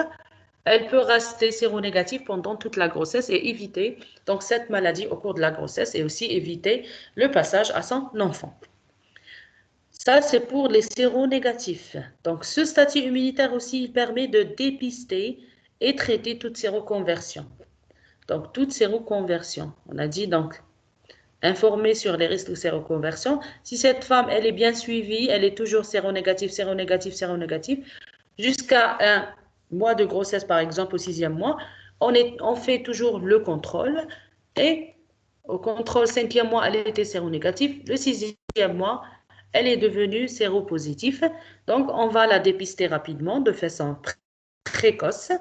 elle peut rester séronégative pendant toute la grossesse et éviter donc cette maladie au cours de la grossesse et aussi éviter le passage à son enfant. Ça, c'est pour les séronégatifs. Donc, ce statut immunitaire aussi, il permet de dépister et traiter toute séroconversion. Donc, toute séroconversion. On a dit donc informer sur les risques de séroconversion. Si cette femme, elle est bien suivie, elle est toujours séronégative, séronégative, séronégative, jusqu'à un mois de grossesse, par exemple, au 6e mois, on fait toujours le contrôle et au contrôle 5e mois, elle était séronégative. Le 6e mois, elle est devenue séropositive. Donc, on va la dépister rapidement de façon précoce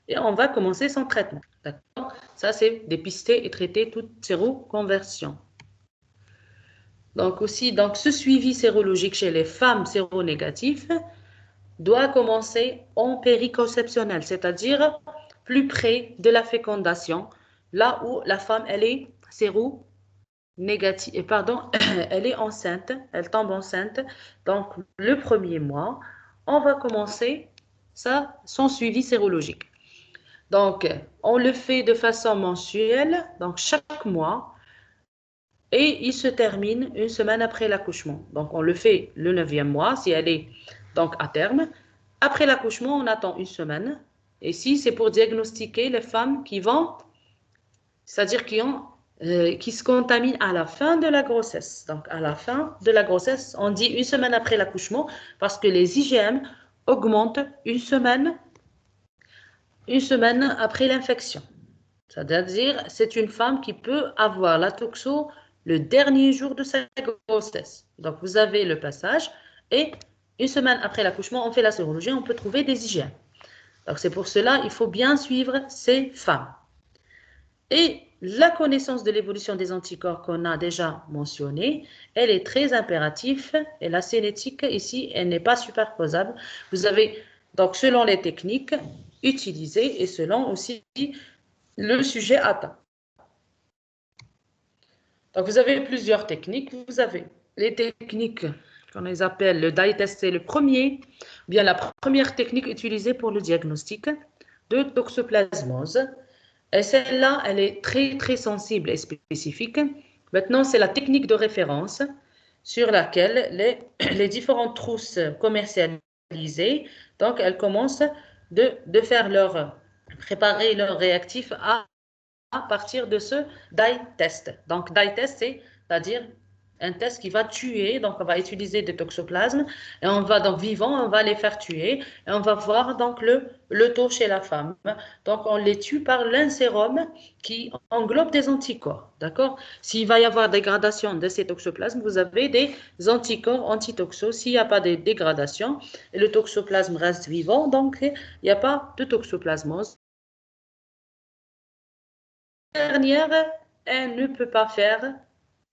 et on va commencer son traitement. D'accord? Ça, c'est dépister et traiter toute séroconversion. Donc aussi, donc ce suivi sérologique chez les femmes séronégatives doit commencer en périconceptionnel, c'est-à-dire plus près de la fécondation, là où la femme, elle est séronégative, pardon, elle est enceinte, elle tombe enceinte. Donc, le 1er mois, on va commencer ça, son suivi sérologique. Donc, on le fait de façon mensuelle, donc chaque mois, et il se termine une semaine après l'accouchement. Donc, on le fait le 9e mois, si elle est donc à terme. Après l'accouchement, on attend une semaine. Et si c'est pour diagnostiquer les femmes qui vont, c'est-à-dire qui se contaminent à la fin de la grossesse. Donc, à la fin de la grossesse, on dit une semaine après l'accouchement, parce que les IgM augmentent une semaine après l'infection. C'est-à-dire, c'est une femme qui peut avoir la toxo le dernier jour de sa grossesse. Donc, vous avez le passage et une semaine après l'accouchement, on fait la sérologie, on peut trouver des IgM. Donc, c'est pour cela qu'il faut bien suivre ces femmes. Et la connaissance de l'évolution des anticorps qu'on a déjà mentionné, elle est très impérative et la cinétique ici, elle n'est pas superposable. Vous avez, donc, selon les techniques utilisées et selon aussi le sujet atteint. Donc, vous avez plusieurs techniques. Vous avez les techniques qu'on les appelle le dye test, c'est le premier, bien la première technique utilisée pour le diagnostic de toxoplasmose. Et celle-là, elle est très, très sensible et spécifique. Maintenant, c'est la technique de référence sur laquelle les différentes trousses commercialisées, donc elles commencent de faire préparer leur réactif à partir de ce dye test. Donc, dye test, c'est-à-dire un test qui va tuer. Donc, on va utiliser des toxoplasmes et on va donc vivants, on va les faire tuer et on va voir donc le taux chez la femme. Donc, on les tue par l'insérum qui englobe des anticorps. D'accord? S'il va y avoir dégradation de ces toxoplasmes, vous avez des anticorps antitoxos. S'il n'y a pas de dégradation et le toxoplasme reste vivant, donc il n'y a pas de toxoplasmose. Dernière, elle ne peut pas faire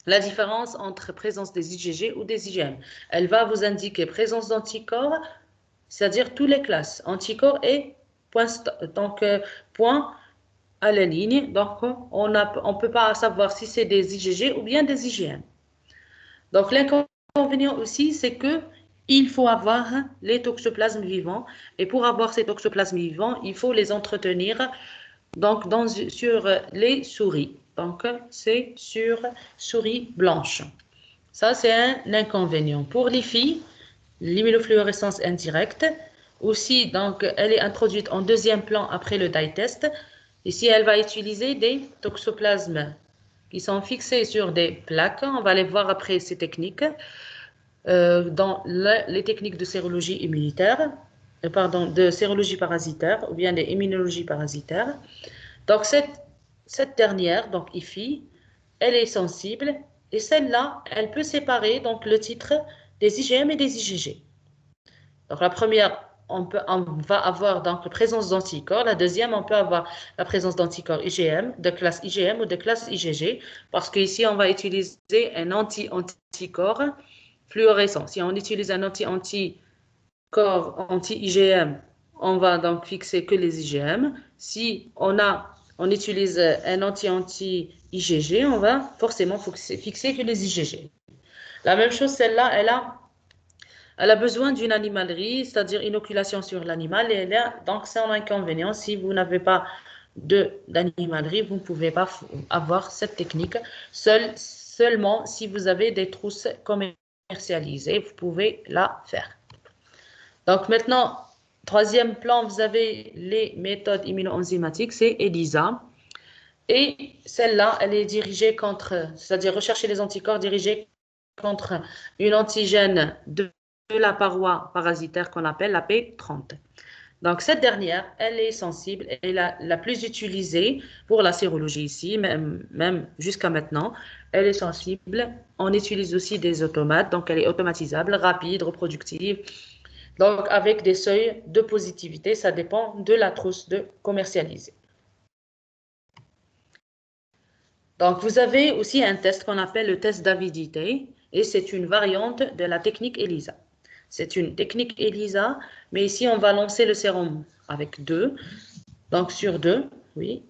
la différence entre présence des IgG ou des IgM. Elle va vous indiquer présence d'anticorps, c'est-à-dire toutes les classes, anticorps et point à la ligne. Donc, on ne peut pas savoir si c'est des IgG ou bien des IgM. Donc, l'inconvénient aussi, c'est que il faut avoir les toxoplasmes vivants. Et pour avoir ces toxoplasmes vivants, il faut les entretenir donc sur les souris. Donc, c'est sur souris blanche. Ça, c'est un inconvénient. Pour les filles, l'immunofluorescence indirecte, aussi, donc, elle est introduite en deuxième plan après le dye test. Ici, elle va utiliser des toxoplasmes qui sont fixés sur des plaques. On va les voir après ces techniques. Dans les techniques de sérologie immunitaire, pardon, de sérologie parasitaire ou bien des immunologies parasitaires. Donc, cette dernière, donc IFI, elle est sensible et celle-là, elle peut séparer donc le titre des IgM et des IgG. Donc, la première, on va avoir donc la présence d'anticorps. La deuxième, on peut avoir la présence d'anticorps IgM, de classe IgM ou de classe IgG, parce qu'ici, on va utiliser un anti-anticorps fluorescent. Si on utilise un anti-anticorps anti-IgM, on va donc fixer que les IgM. Si on utilise un anti-anti-IgG, on va forcément fixer que les IgG. La même chose, celle-là, elle a besoin d'une animalerie, c'est-à-dire inoculation sur l'animal. Et donc, c'est un inconvénient. Si vous n'avez pas d'animalerie, vous ne pouvez pas avoir cette technique. Seulement, si vous avez des trousses commercialisées, vous pouvez la faire. Donc, maintenant, troisième plan, vous avez les méthodes immunoenzymatiques, c'est ELISA. Et celle-là, elle est dirigée contre, c'est-à-dire rechercher les anticorps dirigés contre une antigène de la paroi parasitaire qu'on appelle la P30. Donc, cette dernière, elle est sensible, elle est la plus utilisée pour la sérologie ici, même jusqu'à maintenant. Elle est sensible. On utilise aussi des automates, donc elle est automatisable, rapide, reproductive. Donc, avec des seuils de positivité, ça dépend de la trousse de commercialiser. Donc, vous avez aussi un test qu'on appelle le test d'avidité et c'est une variante de la technique ELISA. C'est une technique ELISA, mais ici, on va lancer le sérum avec 2. Donc, sur 2, oui.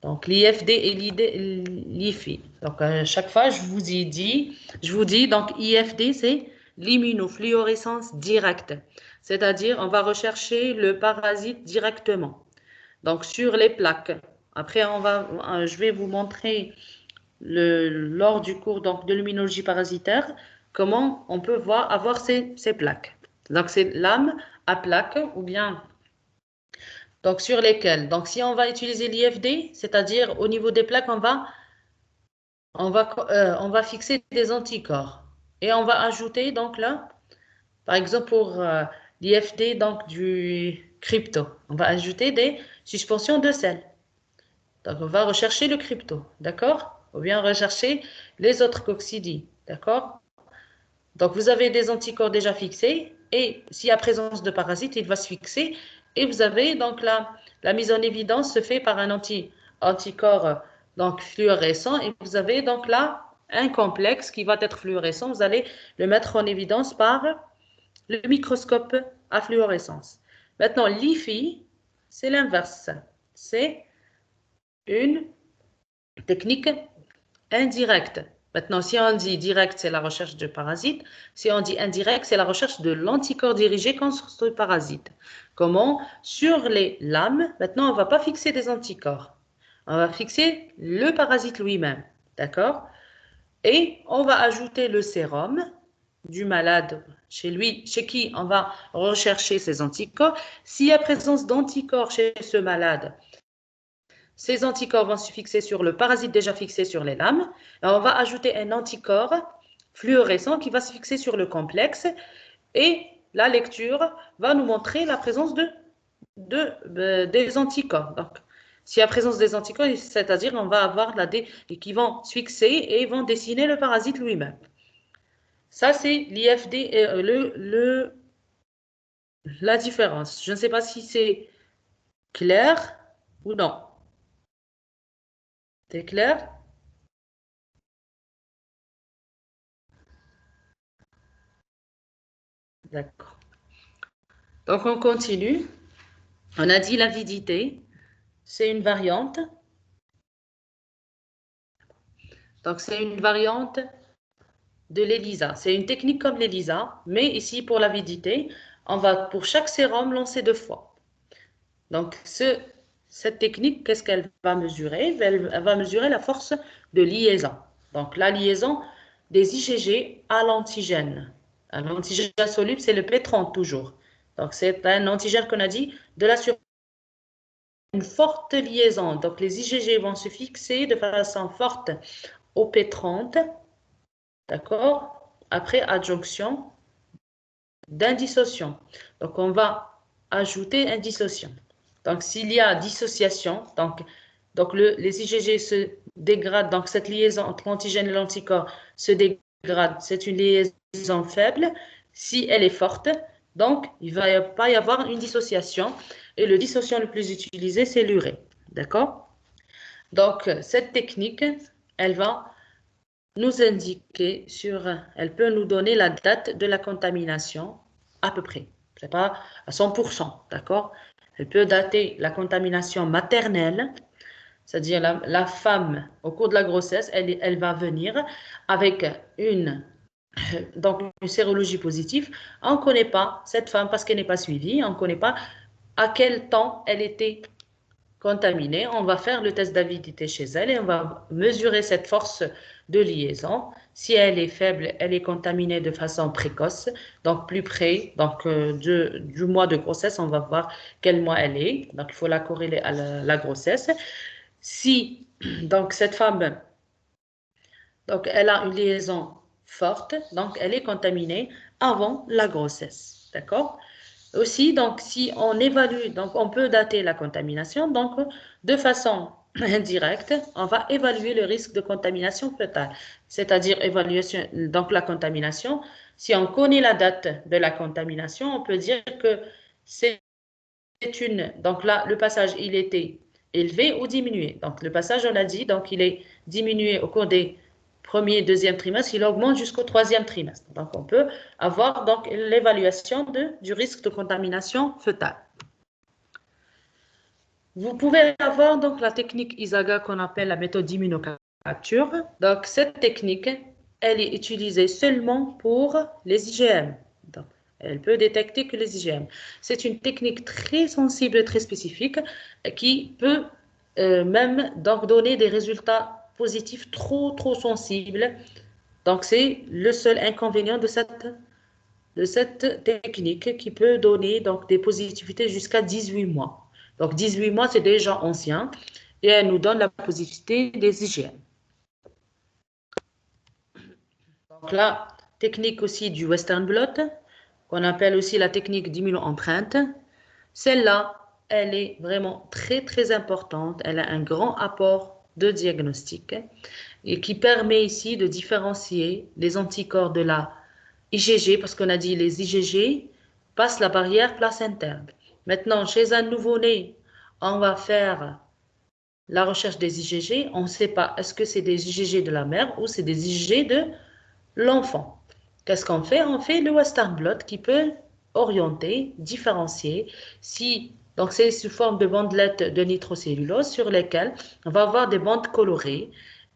Donc, l'IFD et l'IFI. Donc, à chaque fois, je vous dis, donc, IFD, c'est l'immunofluorescence directe. C'est-à-dire, on va rechercher le parasite directement. Donc, sur les plaques. Après, je vais vous montrer lors du cours donc, de l'immunologie parasitaire, comment on peut avoir ces plaques. Donc, c'est lame à plaques ou bien donc sur lesquelles. Donc, si on va utiliser l'IFD, c'est-à-dire au niveau des plaques, on va fixer des anticorps et on va ajouter donc là, par exemple pour l'IFD donc du crypto, on va ajouter des suspensions de sel. Donc, on va rechercher le crypto, d'accord? Ou bien rechercher les autres coccidies, d'accord? Donc, vous avez des anticorps déjà fixés et s'il y a présence de parasites, il va se fixer et vous avez donc la mise en évidence se fait par un anticorps donc fluorescent et vous avez donc là un complexe qui va être fluorescent. Vous allez le mettre en évidence par le microscope à fluorescence. Maintenant, l'IFI, c'est l'inverse. C'est une technique indirecte. Maintenant, si on dit direct, c'est la recherche de parasites. Si on dit indirect, c'est la recherche de l'anticorps dirigé contre ce parasite. Comment? Sur les lames, maintenant, on ne va pas fixer des anticorps. On va fixer le parasite lui-même. D'accord? Et on va ajouter le sérum du malade chez qui on va rechercher ces anticorps. S'il y a présence d'anticorps chez ce malade, ces anticorps vont se fixer sur le parasite déjà fixé sur les lames. Et on va ajouter un anticorps fluorescent qui va se fixer sur le complexe. Et la lecture va nous montrer la présence des anticorps. Donc, s'il y a présence des anticorps, c'est-à-dire on va avoir qui vont se fixer et vont dessiner le parasite lui-même. Ça, c'est l'IFD, la différence. Je ne sais pas si c'est clair ou non. C'est clair? D'accord. Donc, on continue. On a dit l'avidité, c'est une variante. Donc, c'est une variante de l'ELISA. C'est une technique comme l'ELISA, mais ici, pour l'avidité, on va, pour chaque sérum, lancer 2 fois. Donc, cette technique, qu'est-ce qu'elle va mesurer? Elle va mesurer la force de liaison. Donc, la liaison des IgG à l'antigène. L'antigène soluble, c'est le P30 toujours. Donc, c'est un antigène qu'on a dit de la surface. Une forte liaison. Donc, les IgG vont se fixer de façon forte au P30, d'accord? Après adjonction d'indissociation. Donc, on va ajouter indissociation. Donc, s'il y a dissociation, donc les IgG se dégradent, donc cette liaison entre l'antigène et l'anticorps se dégrade, c'est une liaison faible. Si elle est forte, donc il ne va pas y avoir une dissociation. Et le dissociant le plus utilisé, c'est l'urée. D'accord? Donc, cette technique, elle va nous indiquer elle peut nous donner la date de la contamination à peu près. C'est pas à 100%, d'accord? Elle peut dater la contamination maternelle, c'est-à-dire la femme au cours de la grossesse, elle va venir avec donc une sérologie positive. On ne connaît pas cette femme parce qu'elle n'est pas suivie, on ne connaît pas à quel temps elle était contaminée. On va faire le test d'avidité chez elle et on va mesurer cette force de liaison. Si elle est faible, elle est contaminée de façon précoce, donc plus près donc, du mois de grossesse, on va voir quel mois elle est. Donc, il faut la corréler à la grossesse. Si donc, cette femme, donc, elle a une liaison forte, donc elle est contaminée avant la grossesse. D'accord? Aussi, donc, si on évalue, donc, on peut dater la contamination, donc, de façon indirecte, on va évaluer le risque de contamination fœtale, c'est-à-dire évaluation, donc, la contamination. Si on connaît la date de la contamination, on peut dire que c'est donc là, le passage, il était élevé ou diminué. Donc, le passage, on a dit, donc, il est diminué au cours des premier et deuxième trimestre, il augmente jusqu'au troisième trimestre. Donc, on peut avoir donc l'évaluation du risque de contamination fœtale. Vous pouvez avoir donc la technique ISAGA qu'on appelle la méthode d'immunocapture. Donc, cette technique, elle est utilisée seulement pour les IgM. Donc, elle peut détecter que les IgM. C'est une technique très sensible, très spécifique, qui peut même donc donner des résultats positifs trop sensibles. Donc, c'est le seul inconvénient de cette technique qui peut donner donc, des positivités jusqu'à 18 mois. Donc, 18 mois, c'est déjà ancien et elle nous donne la positivité des IgM. Donc, la technique aussi du Western blot, qu'on appelle aussi la technique d'immuno-empreinte, celle-là, elle est vraiment très importante. Elle a un grand apport de diagnostic et qui permet ici de différencier les anticorps de la IgG, parce qu'on a dit les IgG passent la barrière placentaire. Maintenant, chez un nouveau-né, on va faire la recherche des IgG. On ne sait pas, est-ce que c'est des IgG de la mère ou c'est des IgG de l'enfant? Qu'est-ce qu'on fait? On fait le Western blot qui peut orienter, différencier. Donc, c'est sous forme de bandelettes de nitrocellulose sur lesquelles on va avoir des bandes colorées.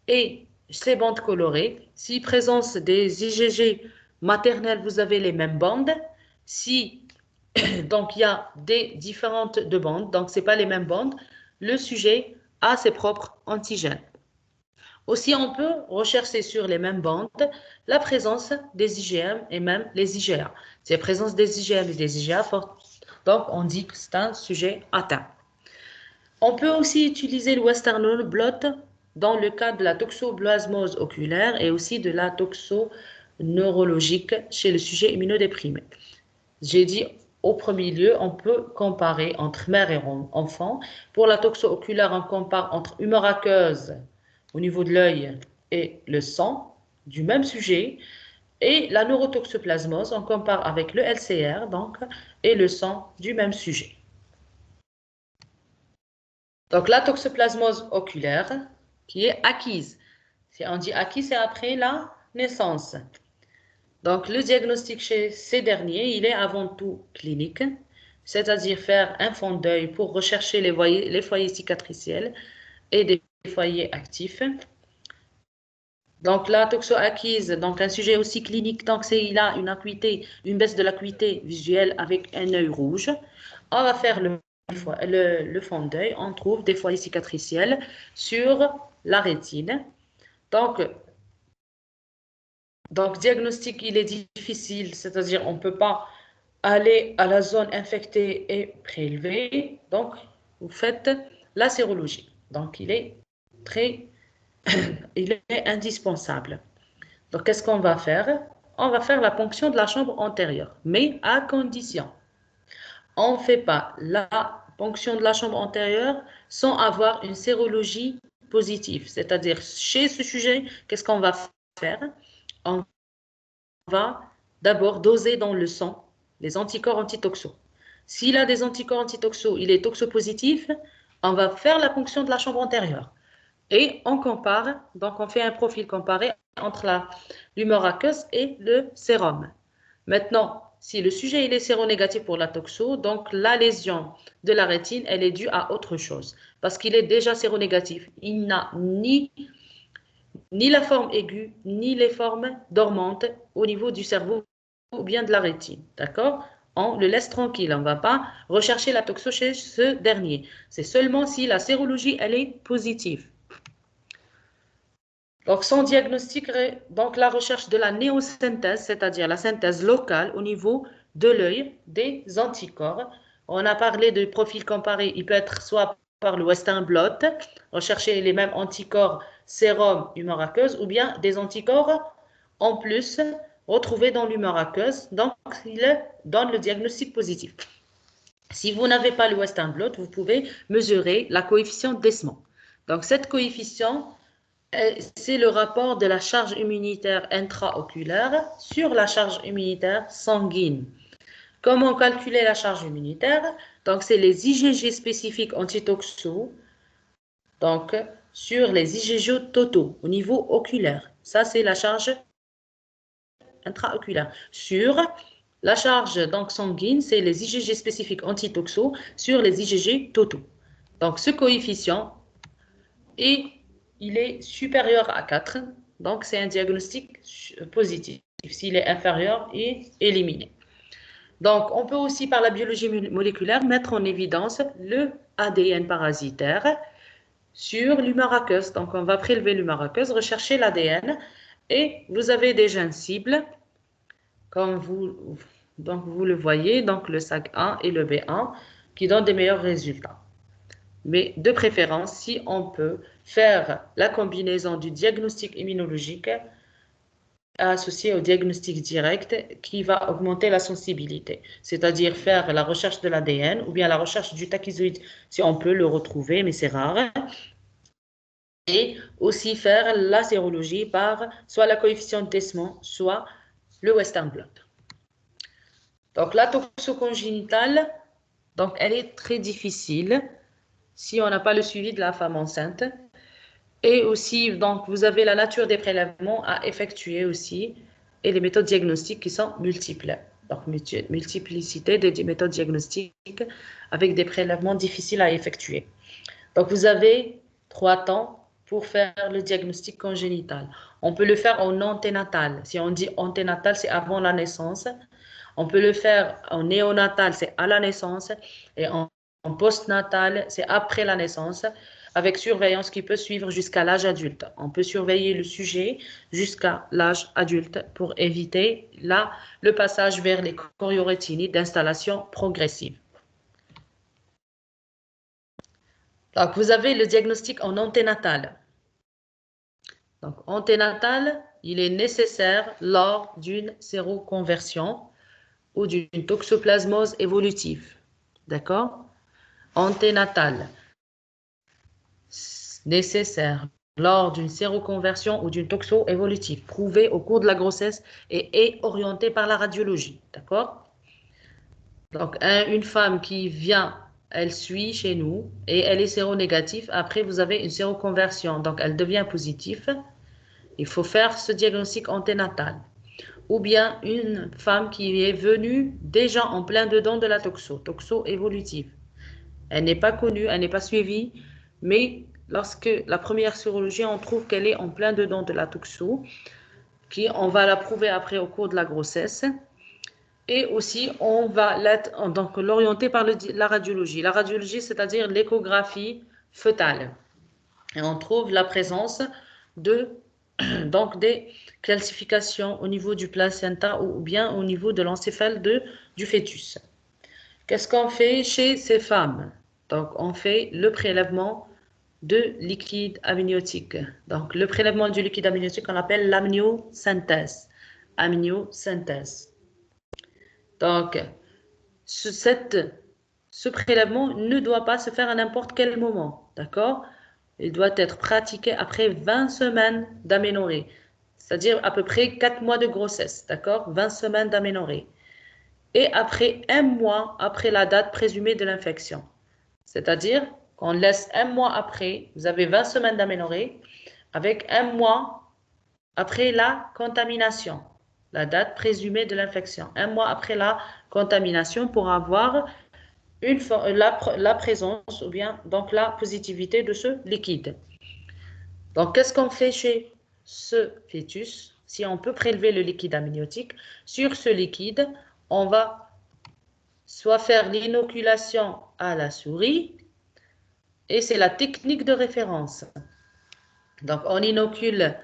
Et ces bandes colorées, si présence des IgG maternelles, vous avez les mêmes bandes. Si donc il y a des différentes de bandes, donc ce n'est pas les mêmes bandes, le sujet a ses propres antigènes. Aussi, on peut rechercher sur les mêmes bandes la présence des IgM et même les IgA. Si la présence des IgM et des IgA forte, donc on dit que c'est un sujet atteint. On peut aussi utiliser le Western blot dans le cas de la toxoplasmose oculaire et aussi de la toxoneurologique chez le sujet immunodéprimé. J'ai dit au premier lieu, on peut comparer entre mère et enfant. Pour la toxo-oculaire, on compare entre humeur aqueuse au niveau de l'œil et le sang du même sujet. Et la neurotoxoplasmose, on compare avec le LCR donc, et le sang du même sujet. Donc, la toxoplasmose oculaire qui est acquise. Si on dit acquise, c'est après la naissance. Donc, le diagnostic chez ces derniers, il est avant tout clinique, c'est-à-dire faire un fond d'œil pour rechercher les foyers cicatriciels et des foyers actifs. Donc, la toxo-acquise, donc un sujet aussi clinique, donc il a une acuité, une baisse de l'acuité visuelle avec un œil rouge. On va faire le fond d'œil, on trouve des foyers cicatriciels sur la rétine. Donc, diagnostic, il est difficile, c'est-à-dire on ne peut pas aller à la zone infectée et prélevée, donc vous faites la sérologie. Donc il est indispensable. Donc qu'est-ce qu'on va faire? On va faire la ponction de la chambre antérieure, mais à condition. On ne fait pas la ponction de la chambre antérieure sans avoir une sérologie positive. C'est-à-dire, chez ce sujet, qu'est-ce qu'on va faire? On va d'abord doser dans le sang les anticorps antitoxaux. S'il a des anticorps antitoxaux, il est toxopositif, on va faire la ponction de la chambre antérieure. Et on compare, donc on fait un profil comparé entre l'humeur aqueuse et le sérum. Maintenant, si le sujet il est séronégatif pour la toxo, donc la lésion de la rétine, elle est due à autre chose. Parce qu'il est déjà séronégatif. Il n'a ni la forme aiguë, ni les formes dormantes au niveau du cerveau ou bien de la rétine. D'accord? On le laisse tranquille. On ne va pas rechercher la toxo chez ce dernier. C'est seulement si la sérologie, elle est positive. Donc, son diagnostic, donc la recherche de la néosynthèse, c'est-à-dire la synthèse locale au niveau de l'œil des anticorps. On a parlé de profil comparé, il peut être soit par le Western blot, rechercher les mêmes anticorps sérum, humeur aqueuse, ou bien des anticorps en plus retrouvés dans l'humeur aqueuse. Donc, il donne le diagnostic positif. Si vous n'avez pas le Western blot, vous pouvez mesurer la coefficient Desmond. Donc, cette coefficient, c'est le rapport de la charge immunitaire intraoculaire sur la charge immunitaire sanguine. Comment calculer la charge immunitaire? Donc, c'est les IgG spécifiques antitoxaux, donc sur les IgG totaux au niveau oculaire. Ça, c'est la charge intraoculaire. Sur la charge donc, sanguine, c'est les IgG spécifiques antitoxaux sur les IgG totaux. Donc, ce coefficient est il est supérieur à 4, donc c'est un diagnostic positif. S'il est inférieur, il est éliminé. Donc, on peut aussi, par la biologie moléculaire, mettre en évidence le ADN parasitaire sur l'humeur aqueuse. Donc, on va prélever l'humeur aqueuse, rechercher l'ADN, et vous avez des gènes cibles, comme vous le voyez, donc le SAG1 et le B1, qui donnent des meilleurs résultats. Mais de préférence, si on peut faire la combinaison du diagnostic immunologique associé au diagnostic direct qui va augmenter la sensibilité, c'est-à-dire faire la recherche de l'ADN ou bien la recherche du tachyzoïde si on peut le retrouver, mais c'est rare, et aussi faire la sérologie par soit la coefficient Desmond, soit le Western blot. Donc la toxocongénitale, donc elle est très difficile si on n'a pas le suivi de la femme enceinte. Et aussi, donc, vous avez la nature des prélèvements à effectuer aussi et les méthodes diagnostiques qui sont multiples. Donc, multiplicité des méthodes diagnostiques avec des prélèvements difficiles à effectuer. Donc, vous avez 3 temps pour faire le diagnostic congénital. On peut le faire en anténatal. Si on dit anténatal, c'est avant la naissance. On peut le faire en néonatal, c'est à la naissance. Et en postnatal, c'est après la naissance, avec surveillance qui peut suivre jusqu'à l'âge adulte. On peut surveiller le sujet jusqu'à l'âge adulte pour éviter le passage vers les choriorétinites d'installation progressive. Donc, vous avez le diagnostic en anténatal. Donc, anténatal, il est nécessaire lors d'une séroconversion ou d'une toxoplasmose évolutive. D'accord? Anténatal, nécessaire lors d'une séroconversion ou d'une toxo évolutive, prouvée au cours de la grossesse et est orientée par la radiologie. D'accord? Donc, une femme qui vient, elle suit chez nous et elle est séronégative. Après, vous avez une séroconversion, donc elle devient positive. Il faut faire ce diagnostic anténatal. Ou bien une femme qui est venue déjà en plein dedans de la toxo évolutive. Elle n'est pas connue, elle n'est pas suivie, mais lorsque la première sérologie, on trouve qu'elle est en plein dedans de la toxo, on va la prouver après au cours de la grossesse. Et aussi, on va donc l'orienter par la radiologie. La radiologie, c'est-à-dire l'échographie fœtale. Et on trouve la présence de donc des calcifications au niveau du placenta ou bien au niveau de l'encéphale du fœtus. Qu'est-ce qu'on fait chez ces femmes? Donc, on fait le prélèvement de liquide amniotique. Donc, le prélèvement du liquide amniotique, on appelle l'amniosynthèse. Amniosynthèse. Donc, ce prélèvement ne doit pas se faire à n'importe quel moment, d'accord? Il doit être pratiqué après 20 semaines d'aménorrhée, c'est-à-dire à peu près 4 mois de grossesse, d'accord? 20 semaines d'aménorrhée. Et après 1 mois après la date présumée de l'infection. C'est-à-dire qu'on laisse 1 mois après, vous avez 20 semaines d'aménorrhée, avec 1 mois après la contamination, la date présumée de l'infection. 1 mois après la contamination pour avoir la présence ou bien donc la positivité de ce liquide. Donc, qu'est-ce qu'on fait chez ce fœtus? Si on peut prélever le liquide amniotique, sur ce liquide, on va soit faire l'inoculation à la souris, et c'est la technique de référence. Donc, on inocule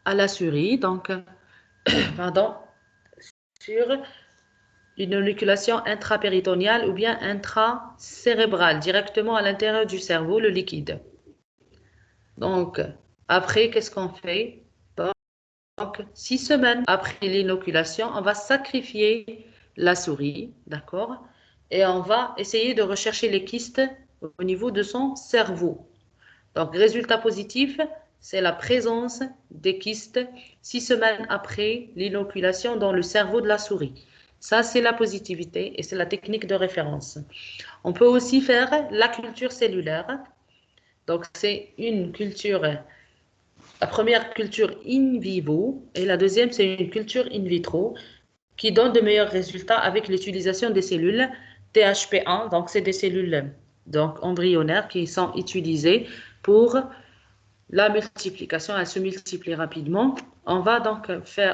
à la souris, donc, pardon, sur une inoculation intrapéritonéale ou bien intracérébrale, directement à l'intérieur du cerveau, le liquide. Donc, après, qu'est-ce qu'on fait? Donc, 6 semaines après l'inoculation, on va sacrifier la souris, d'accord? Et on va essayer de rechercher les kystes au niveau de son cerveau. Donc, résultat positif, c'est la présence des kystes 6 semaines après l'inoculation dans le cerveau de la souris. Ça, c'est la positivité et c'est la technique de référence. On peut aussi faire la culture cellulaire. Donc, c'est une culture, la première culture in vivo et la deuxième, c'est une culture in vitro qui donne de meilleurs résultats avec l'utilisation des cellules THP1. Donc, c'est des cellules donc, embryonnaires qui sont utilisées pour la multiplication. Elle se multiplie rapidement. On va donc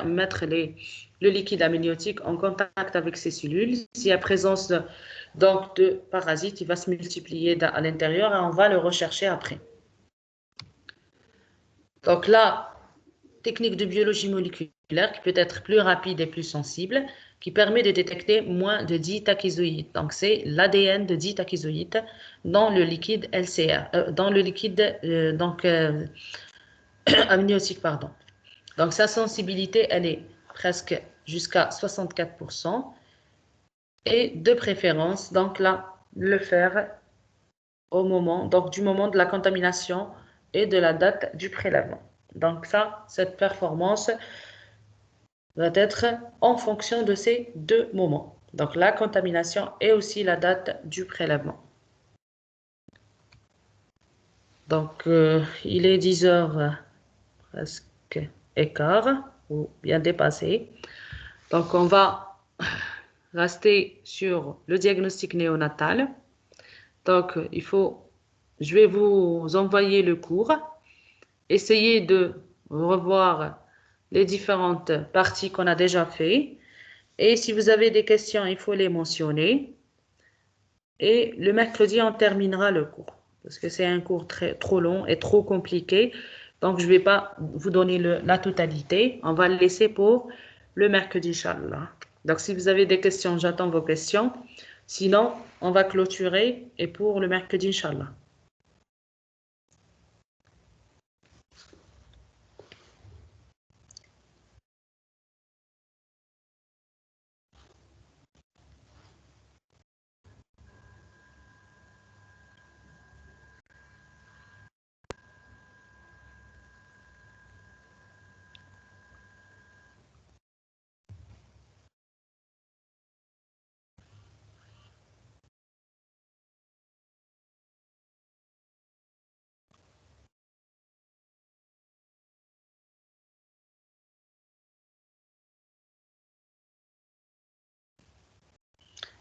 mettre le liquide amniotique en contact avec ces cellules. S'il y a présence donc, de parasites, il va se multiplier à l'intérieur et on va le rechercher après. Donc là, technique de biologie moléculaire qui peut être plus rapide et plus sensible, qui permet de détecter moins de 10 tachyzoïdes. Donc, c'est l'ADN de 10 tachyzoïdes dans le liquide LCR, dans le liquide amniotique, pardon. Donc, sa sensibilité, elle est presque jusqu'à 64%. Et de préférence, donc là, le faire au moment, donc du moment de la contamination et de la date du prélèvement. Donc ça, cette performance va être en fonction de ces deux moments. Donc la contamination et aussi la date du prélèvement. Donc il est 10 heures presque écart ou bien dépassé. Donc on va rester sur le diagnostic néonatal. Donc je vais vous envoyer le cours. Essayez de revoir les différentes parties qu'on a déjà fait. Et si vous avez des questions, il faut les mentionner. Et le mercredi, on terminera le cours. Parce que c'est un cours trop long et trop compliqué. Donc, je ne vais pas vous donner la totalité. On va le laisser pour le mercredi, Inch'Allah. Donc, si vous avez des questions, j'attends vos questions. Sinon, on va clôturer et pour le mercredi, Inch'Allah.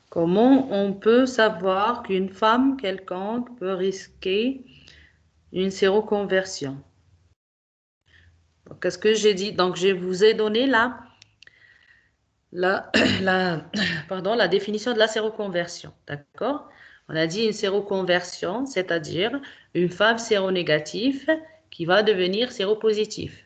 Comment on peut savoir qu'une femme quelconque peut risquer une séroconversion? Qu'est-ce que j'ai dit? Donc, je vous ai donné la définition de la séroconversion. D'accord? On a dit une séroconversion, c'est-à-dire une femme séronégative qui va devenir séropositive.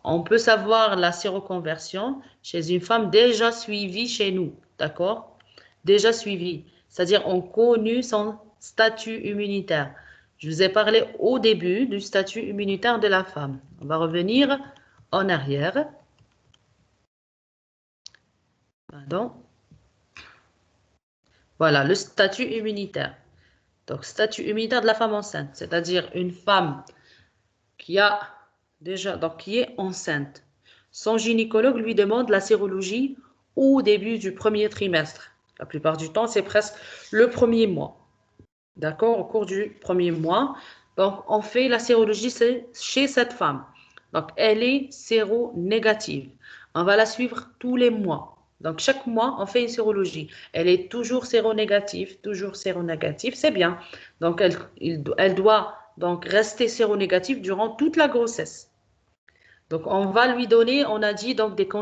On peut savoir la séroconversion chez une femme déjà suivie chez nous, d'accord? Déjà suivie, c'est-à-dire on connaît son statut immunitaire. Je vous ai parlé au début du statut immunitaire de la femme. On va revenir en arrière. Pardon. Voilà, le statut immunitaire. Donc, statut immunitaire de la femme enceinte, c'est-à-dire une femme qui a déjà, donc qui est enceinte. Son gynécologue lui demande la sérologie au début du premier trimestre. La plupart du temps, c'est presque le premier mois. D'accord? Au cours du premier mois. Donc, on fait la sérologie chez cette femme. Donc, elle est séronégative. On va la suivre tous les mois. Donc, chaque mois, on fait une sérologie. Elle est toujours séronégative, c'est bien. Donc, elle doit donc rester séronégative durant toute la grossesse. Donc, on va lui donner, on a dit, donc des